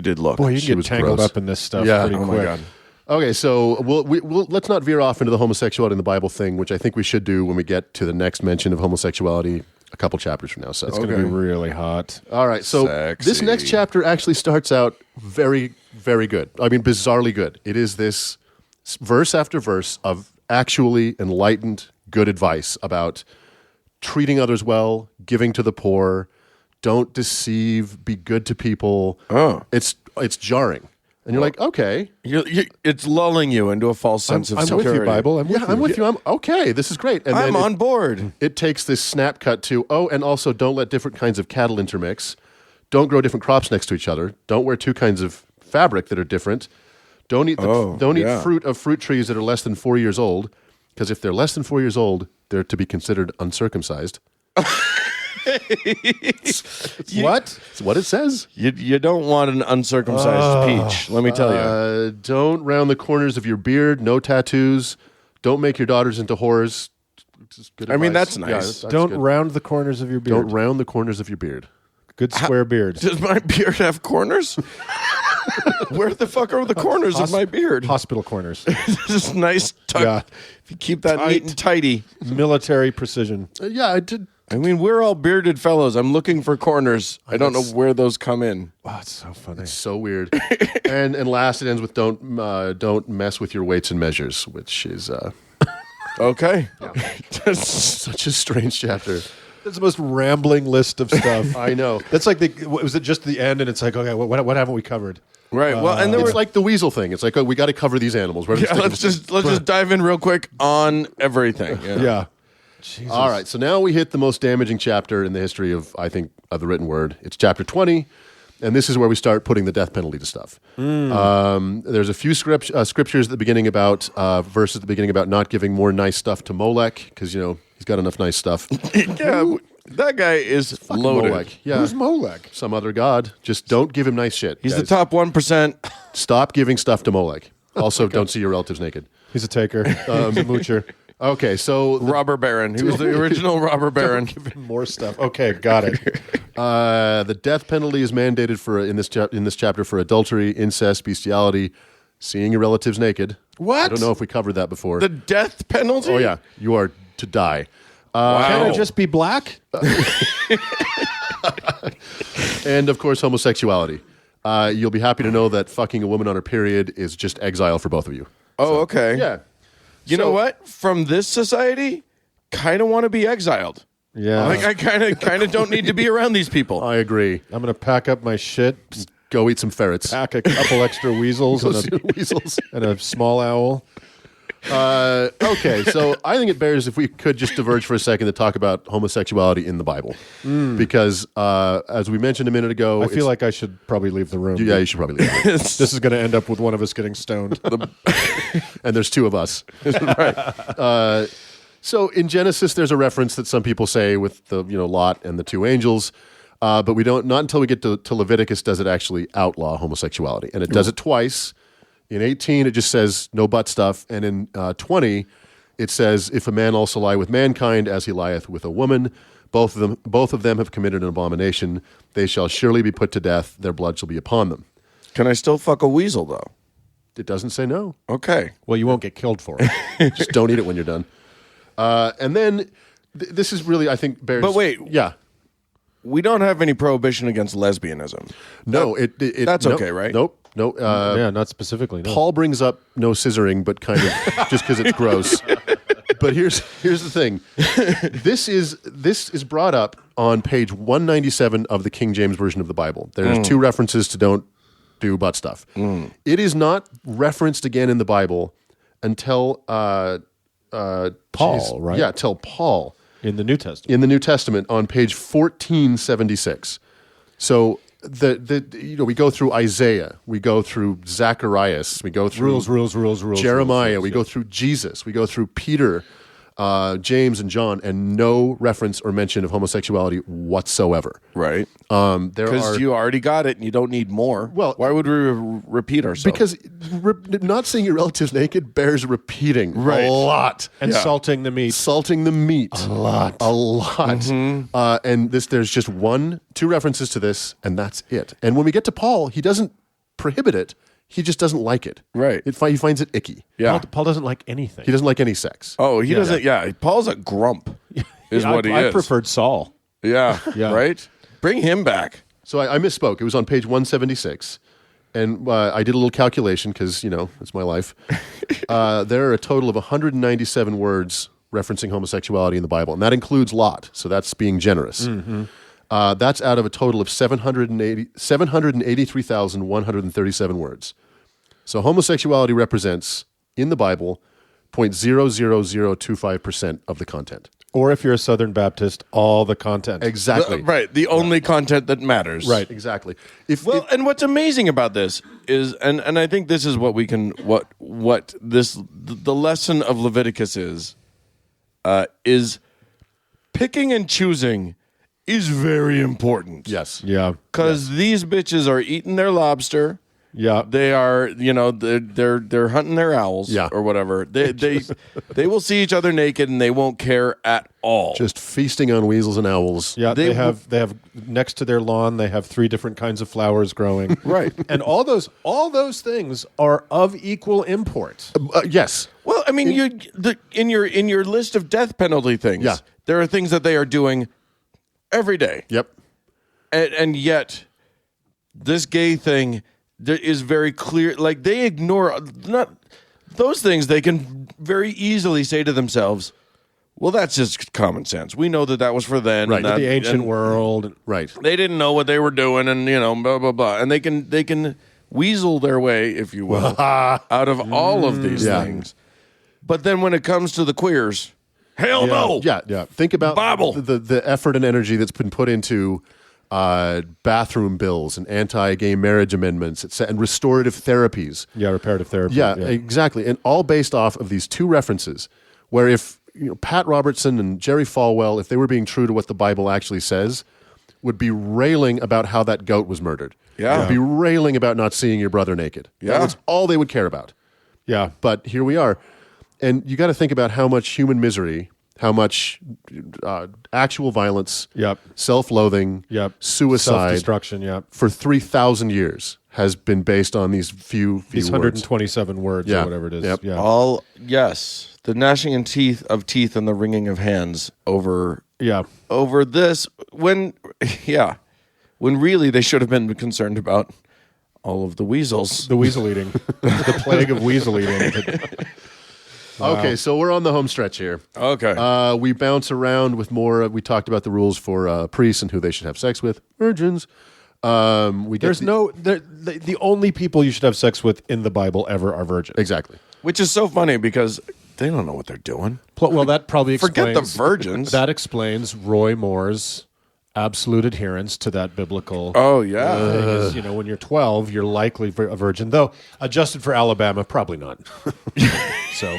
[SPEAKER 2] did look.
[SPEAKER 1] Boy, you
[SPEAKER 3] She
[SPEAKER 1] get
[SPEAKER 3] was
[SPEAKER 1] tangled
[SPEAKER 3] gross.
[SPEAKER 1] up in this stuff
[SPEAKER 2] Yeah,
[SPEAKER 1] pretty
[SPEAKER 2] oh
[SPEAKER 1] quick.
[SPEAKER 2] my God.
[SPEAKER 3] Okay, so we'll let's not veer off into the homosexuality in the Bible thing, which I think we should do when we get to the next mention of homosexuality a couple chapters from now. So
[SPEAKER 1] It's going to be really hot.
[SPEAKER 3] all right, so
[SPEAKER 2] Sexy.
[SPEAKER 3] this next chapter actually starts out very, very good. I mean, bizarrely good. It is this verse after verse of actually enlightened, good advice about treating others well, giving to the poor, don't deceive, be good to people.
[SPEAKER 2] Oh.
[SPEAKER 3] It's jarring. And you're like, okay.
[SPEAKER 2] It's lulling you into a false sense of
[SPEAKER 1] I'm
[SPEAKER 2] security.
[SPEAKER 1] with you, Bible. I'm with you.
[SPEAKER 3] I'm okay. This is great. And
[SPEAKER 2] I'm
[SPEAKER 3] then
[SPEAKER 2] on board.
[SPEAKER 3] It takes this snap cut to, and also don't let different kinds of cattle intermix. Don't grow different crops next to each other. Don't wear two kinds of fabric that are different. Don't eat fruit of fruit trees that are less than 4 years old, because if they're less than 4 years old, they're to be considered uncircumcised.
[SPEAKER 1] What?
[SPEAKER 3] It's what it says.
[SPEAKER 2] You don't want an uncircumcised peach, let me tell you.
[SPEAKER 3] Don't round the corners of your beard. No tattoos. Don't make your daughters into whores. Good
[SPEAKER 2] I mean,
[SPEAKER 3] advice.
[SPEAKER 2] that's nice.
[SPEAKER 3] Yeah, that's
[SPEAKER 1] Don't
[SPEAKER 3] good.
[SPEAKER 1] round the corners of your beard.
[SPEAKER 3] Don't round the corners of your beard.
[SPEAKER 1] Good square beard.
[SPEAKER 2] Does my beard have corners? Where the fuck are the corners of my beard?
[SPEAKER 1] Hospital corners.
[SPEAKER 2] Just nice tuck.
[SPEAKER 1] Yeah.
[SPEAKER 2] If you keep that neat and tidy.
[SPEAKER 1] Military precision.
[SPEAKER 3] Yeah, I did.
[SPEAKER 2] I mean, we're all bearded fellows. I'm looking for corners. I don't know where those come in.
[SPEAKER 1] Wow, it's so funny.
[SPEAKER 3] So weird. and last, it ends with don't mess with your weights and measures, which is
[SPEAKER 2] Okay.
[SPEAKER 3] such a strange chapter.
[SPEAKER 1] That's the most rambling list of stuff.
[SPEAKER 3] I know.
[SPEAKER 1] That's like was it just the end? And it's like, okay, what haven't we covered?
[SPEAKER 2] Right. Well, and
[SPEAKER 3] It's like the weasel thing. It's like, we got to cover these animals.
[SPEAKER 2] let's just dive in real quick on everything.
[SPEAKER 1] Yeah. Jesus.
[SPEAKER 3] All right, so now we hit the most damaging chapter in the history of the written word. It's chapter 20, and this is where we start putting the death penalty to stuff. There's a few scriptures at the beginning about verses at the beginning about not giving more nice stuff to Molech because he's got enough nice stuff.
[SPEAKER 2] Yeah, that guy is loaded.
[SPEAKER 3] Molech. Yeah,
[SPEAKER 1] Who's Molech?
[SPEAKER 3] some other god. Just don't give him nice shit.
[SPEAKER 2] He's the
[SPEAKER 3] guys.
[SPEAKER 2] top 1%.
[SPEAKER 3] Stop giving stuff to Molech. Also, don't see your relatives naked.
[SPEAKER 1] He's a taker. He's a moocher.
[SPEAKER 3] Okay, so
[SPEAKER 2] Robber baron. He was the original robber baron.
[SPEAKER 1] Give him more stuff. Okay, got it.
[SPEAKER 3] the death penalty is mandated in this chapter for adultery, incest, bestiality, seeing your relatives naked.
[SPEAKER 2] What?
[SPEAKER 3] I don't know if we covered that before.
[SPEAKER 2] The death penalty?
[SPEAKER 3] Oh yeah, you are to die.
[SPEAKER 2] Wow.
[SPEAKER 1] Can I just be black?
[SPEAKER 3] And of course, homosexuality. You'll be happy to know that fucking a woman on her period is just exile for both of you.
[SPEAKER 2] Oh, okay.
[SPEAKER 3] Yeah.
[SPEAKER 2] You know what? From this society, kind of want to be exiled.
[SPEAKER 1] Yeah.
[SPEAKER 2] Like I kind of don't need to be around these people.
[SPEAKER 3] I agree.
[SPEAKER 1] I'm going to pack up my shit,
[SPEAKER 3] Go eat some ferrets.
[SPEAKER 1] pack a couple extra weasels
[SPEAKER 3] Go see weasels.
[SPEAKER 1] and a small owl.
[SPEAKER 3] Okay, so I think it bears if we could just diverge for a second to talk about homosexuality in the Bible, because as we mentioned a minute ago,
[SPEAKER 1] I feel like I should probably leave the room.
[SPEAKER 3] yeah, you should probably leave it.
[SPEAKER 1] This is going to end up with one of us getting stoned.
[SPEAKER 3] And there's two of us. Right. So in Genesis, there's a reference that some people say with the Lot and the two angels, but we don't. Not until we get to Leviticus does it actually outlaw homosexuality, and it does it twice. In 18, it just says no butt stuff, and in 20, it says if a man also lie with mankind as he lieth with a woman, both of them have committed an abomination. They shall surely be put to death. Their blood shall be upon them.
[SPEAKER 2] Can I still fuck a weasel though?
[SPEAKER 3] It doesn't say no.
[SPEAKER 2] Okay.
[SPEAKER 1] Well, you won't get killed for it.
[SPEAKER 3] Just don't eat it when you're done. And then this is really, I think, bears.
[SPEAKER 2] But wait.
[SPEAKER 3] Yeah.
[SPEAKER 2] We don't have any prohibition against lesbianism.
[SPEAKER 3] No,
[SPEAKER 2] that's
[SPEAKER 3] nope,
[SPEAKER 2] okay, right?
[SPEAKER 3] Nope. No.
[SPEAKER 1] Yeah, not specifically. No.
[SPEAKER 3] Paul brings up no scissoring, but kind of just because it's gross. But here's the thing. This is brought up on page 197 of the King James Version of the Bible. There's two references to don't do butt stuff. It is not referenced again in the Bible until
[SPEAKER 1] Paul, right?
[SPEAKER 3] Yeah, till Paul.
[SPEAKER 1] In the New Testament.
[SPEAKER 3] In the New Testament on page 1476. So we go through Isaiah, we go through Zacharias, we go through
[SPEAKER 1] rules.
[SPEAKER 3] Jeremiah, we go through Jesus, we go through Peter, James, and John, and no reference or mention of homosexuality whatsoever.
[SPEAKER 2] Right. Because you already got it and you don't need more.
[SPEAKER 3] Well,
[SPEAKER 2] why would we repeat ourselves?
[SPEAKER 3] Because not seeing your relatives naked bears repeating a lot.
[SPEAKER 1] And salting the meat.
[SPEAKER 3] Salting the meat.
[SPEAKER 1] A lot.
[SPEAKER 3] Mm-hmm. And there's just two references to this, and that's it. And when we get to Paul, he doesn't prohibit it. He just doesn't like it.
[SPEAKER 2] Right.
[SPEAKER 3] He finds it icky.
[SPEAKER 2] Yeah.
[SPEAKER 1] Paul doesn't like anything.
[SPEAKER 3] He doesn't like any sex.
[SPEAKER 2] Oh, he doesn't. Yeah. Paul's a grump is what he is.
[SPEAKER 1] I preferred Saul.
[SPEAKER 2] Yeah.
[SPEAKER 1] Yeah.
[SPEAKER 2] Right? Bring him back.
[SPEAKER 3] So I misspoke. It was on page 176. And I did a little calculation because, it's my life. There are a total of 197 words referencing homosexuality in the Bible. And that includes Lot. So that's being generous. Mm-hmm. That's out of a total of 783,137 words. So homosexuality represents, in the Bible, 0.00025% of the content.
[SPEAKER 1] Or if you're a Southern Baptist, all the content.
[SPEAKER 3] Exactly.
[SPEAKER 2] Right. The only content that matters.
[SPEAKER 3] Right, exactly.
[SPEAKER 2] And what's amazing about this is, and I think this is what we can, what the lesson of Leviticus is picking and choosing is very important.
[SPEAKER 3] Yes.
[SPEAKER 1] Yeah.
[SPEAKER 2] Because these bitches are eating their lobster.
[SPEAKER 1] Yeah.
[SPEAKER 2] They are, they're hunting their owls or whatever. They will see each other naked and they won't care at all.
[SPEAKER 3] Just feasting on weasels and owls.
[SPEAKER 1] Yeah, they have next to their lawn, they have 3 different kinds of flowers growing.
[SPEAKER 2] Right.
[SPEAKER 1] And all those things are of equal import.
[SPEAKER 3] Yes.
[SPEAKER 2] Well, I mean, in your list of death penalty things, there are things that they are doing every day.
[SPEAKER 3] Yep.
[SPEAKER 2] And yet this gay thing is very clear. Like, they ignore not those things. They can very easily say to themselves, well, that's just common sense. We know that was for then.
[SPEAKER 3] Right.
[SPEAKER 1] The ancient world.
[SPEAKER 3] Right.
[SPEAKER 2] They didn't know what they were doing, and blah blah blah. And they can weasel their way, if you will, out of all of these things. But then when it comes to the queers, hell no.
[SPEAKER 3] Yeah. Think about
[SPEAKER 2] Bible.
[SPEAKER 3] The effort and energy that's been put into bathroom bills and anti-gay marriage amendments and restorative therapies.
[SPEAKER 1] Yeah, reparative therapy.
[SPEAKER 3] Yeah, exactly. And all based off of these two references, where if Pat Robertson and Jerry Falwell, if they were being true to what the Bible actually says, would be railing about how that goat was murdered.
[SPEAKER 2] Yeah.
[SPEAKER 3] Would be railing about not seeing your brother naked.
[SPEAKER 2] Yeah.
[SPEAKER 3] That's all they would care about.
[SPEAKER 1] Yeah.
[SPEAKER 3] But here we are. And you got to think about how much human misery, how much actual violence, self-loathing, suicide,
[SPEAKER 1] self-destruction,
[SPEAKER 3] for 3,000 years has been based on these few
[SPEAKER 1] these
[SPEAKER 3] words.
[SPEAKER 1] 127 words or whatever it is.
[SPEAKER 3] Yep.
[SPEAKER 1] Yeah.
[SPEAKER 2] The gnashing of teeth and the wringing of hands over this when really they should have been concerned about all of the weasels.
[SPEAKER 1] The weasel eating. The plague of weasel eating.
[SPEAKER 3] Okay, so we're on the home stretch here.
[SPEAKER 2] Okay.
[SPEAKER 3] We bounce around with more. We talked about the rules for priests and who they should have sex with. Virgins.
[SPEAKER 1] The only people you should have sex with in the Bible ever are virgins.
[SPEAKER 3] Exactly.
[SPEAKER 2] Which is so funny because they don't know what they're doing.
[SPEAKER 1] Well, that probably
[SPEAKER 2] Forget
[SPEAKER 1] explains,
[SPEAKER 2] the virgins.
[SPEAKER 1] That explains Roy Moore's absolute adherence to that biblical.
[SPEAKER 2] Oh, yeah.
[SPEAKER 1] thing is, when you're 12, you're likely a virgin. Though adjusted for Alabama, probably not. So,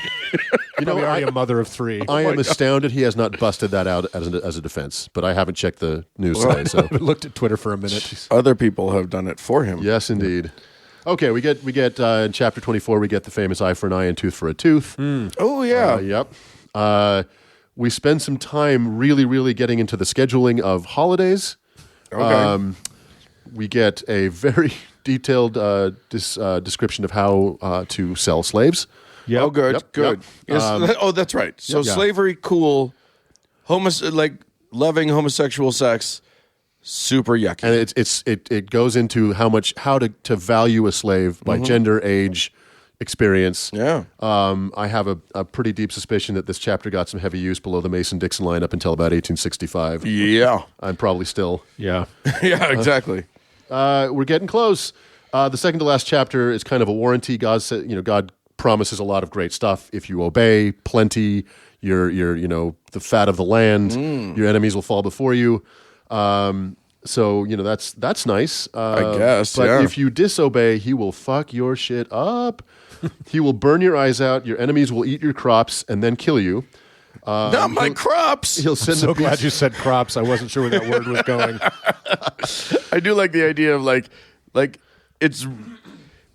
[SPEAKER 1] probably already a mother of 3.
[SPEAKER 3] I am astounded he has not busted that out as a defense, but I haven't checked the news today. So
[SPEAKER 1] I looked at Twitter for a minute.
[SPEAKER 2] Other people have done it for him.
[SPEAKER 3] yes, indeed. Okay, we get in chapter 24. We get the famous eye for an eye and tooth for a tooth.
[SPEAKER 2] Oh, yeah.
[SPEAKER 3] Yep. We spend some time really, really getting into the scheduling of holidays.
[SPEAKER 2] Okay.
[SPEAKER 3] We get a very detailed description of how to sell slaves.
[SPEAKER 1] Yep.
[SPEAKER 2] Oh, good,
[SPEAKER 3] Yep,
[SPEAKER 2] good.
[SPEAKER 3] yep.
[SPEAKER 2] Yes, that's right. So
[SPEAKER 3] yeah.
[SPEAKER 2] slavery, cool. Loving homosexual sex, super yucky.
[SPEAKER 3] And it goes into how to value a slave by gender, age, experience.
[SPEAKER 2] Yeah.
[SPEAKER 3] I have a pretty deep suspicion that this chapter got some heavy use below the Mason-Dixon line up until about 1865.
[SPEAKER 2] Yeah.
[SPEAKER 3] I'm probably still.
[SPEAKER 1] Yeah.
[SPEAKER 2] Yeah, exactly.
[SPEAKER 3] We're getting close. The second to last chapter is kind of a warranty. God promises a lot of great stuff if you obey. Plenty. You're the fat of the land. Your enemies will fall before you. So that's nice.
[SPEAKER 2] I guess.
[SPEAKER 3] But
[SPEAKER 2] yeah.
[SPEAKER 3] if you disobey, he will fuck your shit up. He will burn your eyes out. Your enemies will eat your crops and then kill you.
[SPEAKER 2] Not my crops.
[SPEAKER 3] He'll send
[SPEAKER 1] So
[SPEAKER 3] the
[SPEAKER 1] glad you said crops. I wasn't sure where that word was going.
[SPEAKER 2] I do like the idea of like it's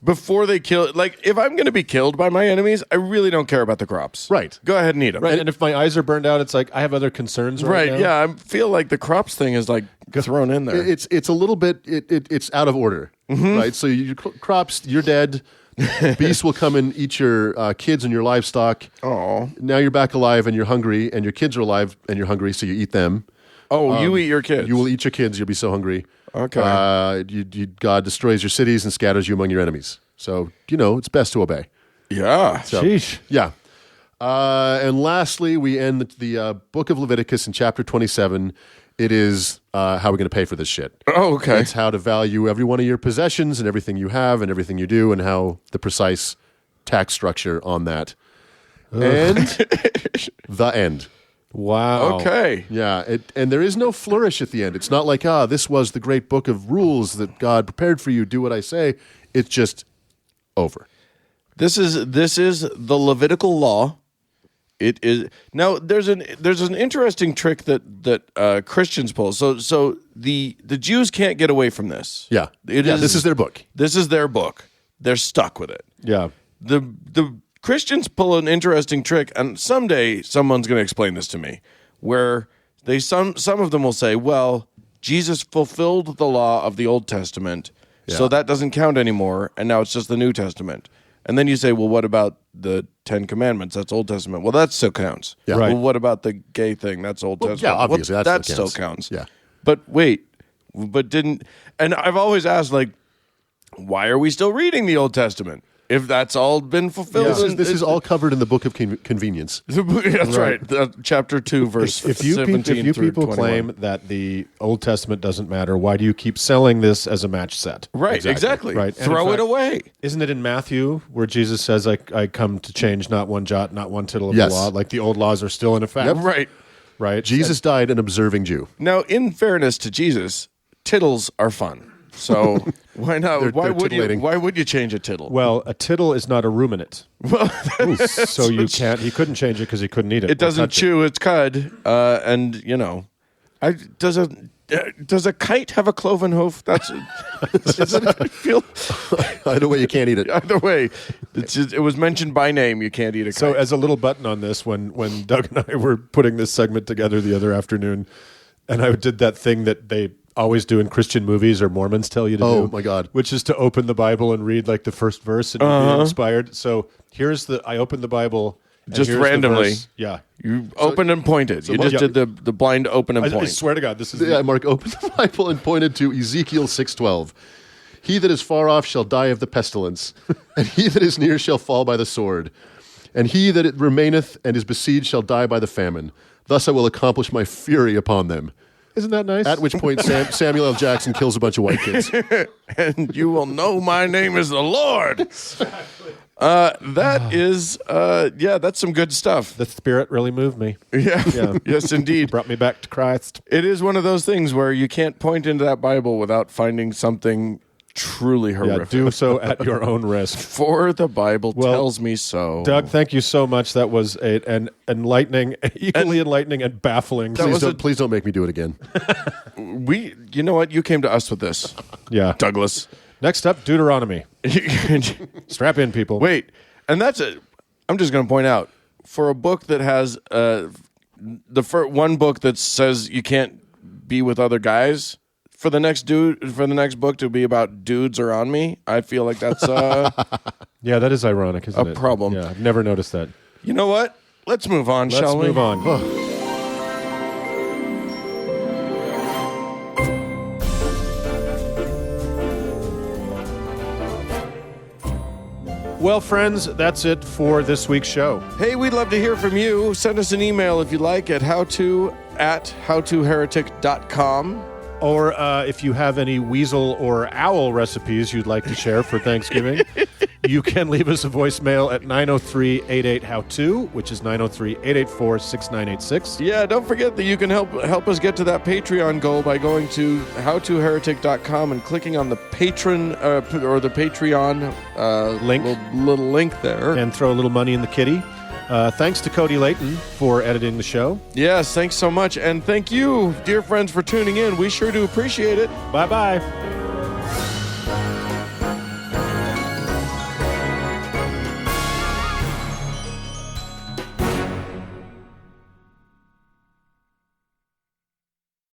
[SPEAKER 2] before they kill. Like if I'm going to be killed by my enemies, I really don't care about the crops.
[SPEAKER 3] Right.
[SPEAKER 2] Go ahead and eat them.
[SPEAKER 1] Right, and if my eyes are burned out, it's like I have other concerns right now.
[SPEAKER 2] Yeah. I feel like the crops thing is like thrown in there.
[SPEAKER 3] It's a little bit it's out of order, right? So your crops, you're dead. Beasts will come and eat your kids and your livestock.
[SPEAKER 2] Oh.
[SPEAKER 3] Now you're back alive and you're hungry, and your kids are alive and you're hungry, so you eat them.
[SPEAKER 2] Oh, you eat your kids.
[SPEAKER 3] You will eat your kids. You'll be so hungry.
[SPEAKER 2] Okay.
[SPEAKER 3] God destroys your cities and scatters you among your enemies. So it's best to obey.
[SPEAKER 2] Yeah.
[SPEAKER 3] So,
[SPEAKER 1] Sheesh.
[SPEAKER 3] yeah. And lastly, we end the book of Leviticus in chapter 27. It is how we're going to pay for this shit.
[SPEAKER 2] Oh, okay.
[SPEAKER 3] It's how to value every one of your possessions and everything you have and everything you do, and how the precise tax structure on that. And the end.
[SPEAKER 1] Wow.
[SPEAKER 2] Okay.
[SPEAKER 3] Yeah, and there is no flourish at the end. It's not like, this was the great book of rules that God prepared for you. Do what I say. It's just over.
[SPEAKER 2] This is the Levitical law. It is now. There's an interesting trick that Christians pull. So the Jews can't get away from this.
[SPEAKER 3] Yeah, this is their book.
[SPEAKER 2] This is their book. They're stuck with it.
[SPEAKER 1] Yeah.
[SPEAKER 2] The Christians pull an interesting trick, and someday someone's going to explain this to me. Where some of them will say, "Well, Jesus fulfilled the law of the Old Testament, so that doesn't count anymore, and now it's just the New Testament." And then you say, well, what about the 10 Commandments? That's Old Testament. Well, that still counts.
[SPEAKER 3] Yeah.
[SPEAKER 1] Right.
[SPEAKER 2] Well, what about the gay thing? That's Old Testament.
[SPEAKER 3] yeah, obviously,
[SPEAKER 2] Well,
[SPEAKER 3] that
[SPEAKER 2] that
[SPEAKER 3] still
[SPEAKER 2] still
[SPEAKER 3] counts.
[SPEAKER 2] counts.
[SPEAKER 3] Yeah.
[SPEAKER 2] But wait, and I've always asked, like, why are we still reading the Old Testament if that's all been fulfilled?
[SPEAKER 3] This is all covered in the book of convenience.
[SPEAKER 2] That's right. Chapter 2, verse
[SPEAKER 1] If you
[SPEAKER 2] 17 through
[SPEAKER 1] people
[SPEAKER 2] 21.
[SPEAKER 1] claim that the Old Testament doesn't matter, why do you keep selling this as a match set?
[SPEAKER 2] Right, exactly.
[SPEAKER 1] Right. And
[SPEAKER 2] Throw
[SPEAKER 1] in
[SPEAKER 2] it
[SPEAKER 1] fact,
[SPEAKER 2] away.
[SPEAKER 1] Isn't it in Matthew where Jesus says, I come to change not one jot, not one tittle of
[SPEAKER 3] Yes.
[SPEAKER 1] the law? Like the old laws are still in effect.
[SPEAKER 2] Right.
[SPEAKER 1] Right.
[SPEAKER 3] Jesus died an observing Jew.
[SPEAKER 2] Now, in fairness to Jesus, tittles are fun. So why not?
[SPEAKER 3] They're titillating.
[SPEAKER 2] Why would you change a tittle?
[SPEAKER 1] Well, a tittle is not a ruminant. So you can't. He couldn't change it because he couldn't eat it.
[SPEAKER 2] It doesn't chew its cud, and does a kite have a cloven hoof? That's I feel
[SPEAKER 3] Either way, you can't eat it.
[SPEAKER 2] either way. It was mentioned by name. You can't eat a kite.
[SPEAKER 1] So as a little button on this, when Doug and I were putting this segment together the other afternoon, and I did that thing that they always do in Christian movies or Mormons tell you to do.
[SPEAKER 3] Oh, my God.
[SPEAKER 1] Which is to open the Bible and read like the first verse and be inspired. So I opened the Bible. And
[SPEAKER 2] Just
[SPEAKER 1] here's the
[SPEAKER 2] randomly.
[SPEAKER 1] verse. Yeah.
[SPEAKER 2] you opened and pointed. You just did the blind open and
[SPEAKER 1] I
[SPEAKER 2] point.
[SPEAKER 1] swear to God, this is
[SPEAKER 3] Yeah, Mark opened the Bible and pointed to Ezekiel 6:12. He that is far off shall die of the pestilence, and he that is near shall fall by the sword. and he that it remaineth and is besieged shall die by the famine. Thus I will accomplish my fury upon them.
[SPEAKER 1] Isn't that nice?
[SPEAKER 3] At which point Samuel L. Jackson kills a bunch of white kids.
[SPEAKER 2] And you will know my name is the Lord. That is, that's some good stuff.
[SPEAKER 1] The Spirit really moved me.
[SPEAKER 2] Yeah. Yes, indeed.
[SPEAKER 1] Brought me back to Christ.
[SPEAKER 2] It is one of those things where you can't point into that Bible without finding something truly horrific.
[SPEAKER 1] Yeah, do so at your own risk.
[SPEAKER 2] For the Bible tells me so.
[SPEAKER 1] Doug, thank you so much. That was an enlightening, equally enlightening and baffling.
[SPEAKER 3] Please don't make me do it again.
[SPEAKER 2] You know what? You came to us with this.
[SPEAKER 1] Yeah.
[SPEAKER 2] Douglas.
[SPEAKER 1] Next up, Deuteronomy. Strap in, people.
[SPEAKER 2] Wait, and I'm just going to point out, for a book that has one book that says you can't be with other guys, for the next book to be about dudes are on me, I feel like that's
[SPEAKER 1] yeah, that is ironic, isn't it?
[SPEAKER 2] A problem.
[SPEAKER 1] Yeah, I've never noticed that.
[SPEAKER 2] You know what? Let's move on, shall we?
[SPEAKER 1] Let's move on. Well, friends, that's it for this week's show.
[SPEAKER 2] Hey, we'd love to hear from you. Send us an email if you'd like at howto@howtoheretic.com.
[SPEAKER 1] Or if you have any weasel or owl recipes you'd like to share for Thanksgiving, you can leave us a voicemail at 903-88-HOW-TO, which is 903-884-6986.
[SPEAKER 2] Yeah, don't forget that you can help us get to that Patreon goal by going to howtoheretic.com and clicking on the patron or the Patreon
[SPEAKER 1] link,
[SPEAKER 2] little link there.
[SPEAKER 1] And throw a little money in the kitty. Thanks to Cody Layton for editing the show.
[SPEAKER 2] Yes, thanks so much. And thank you, dear friends, for tuning in. We sure do appreciate it.
[SPEAKER 1] Bye-bye.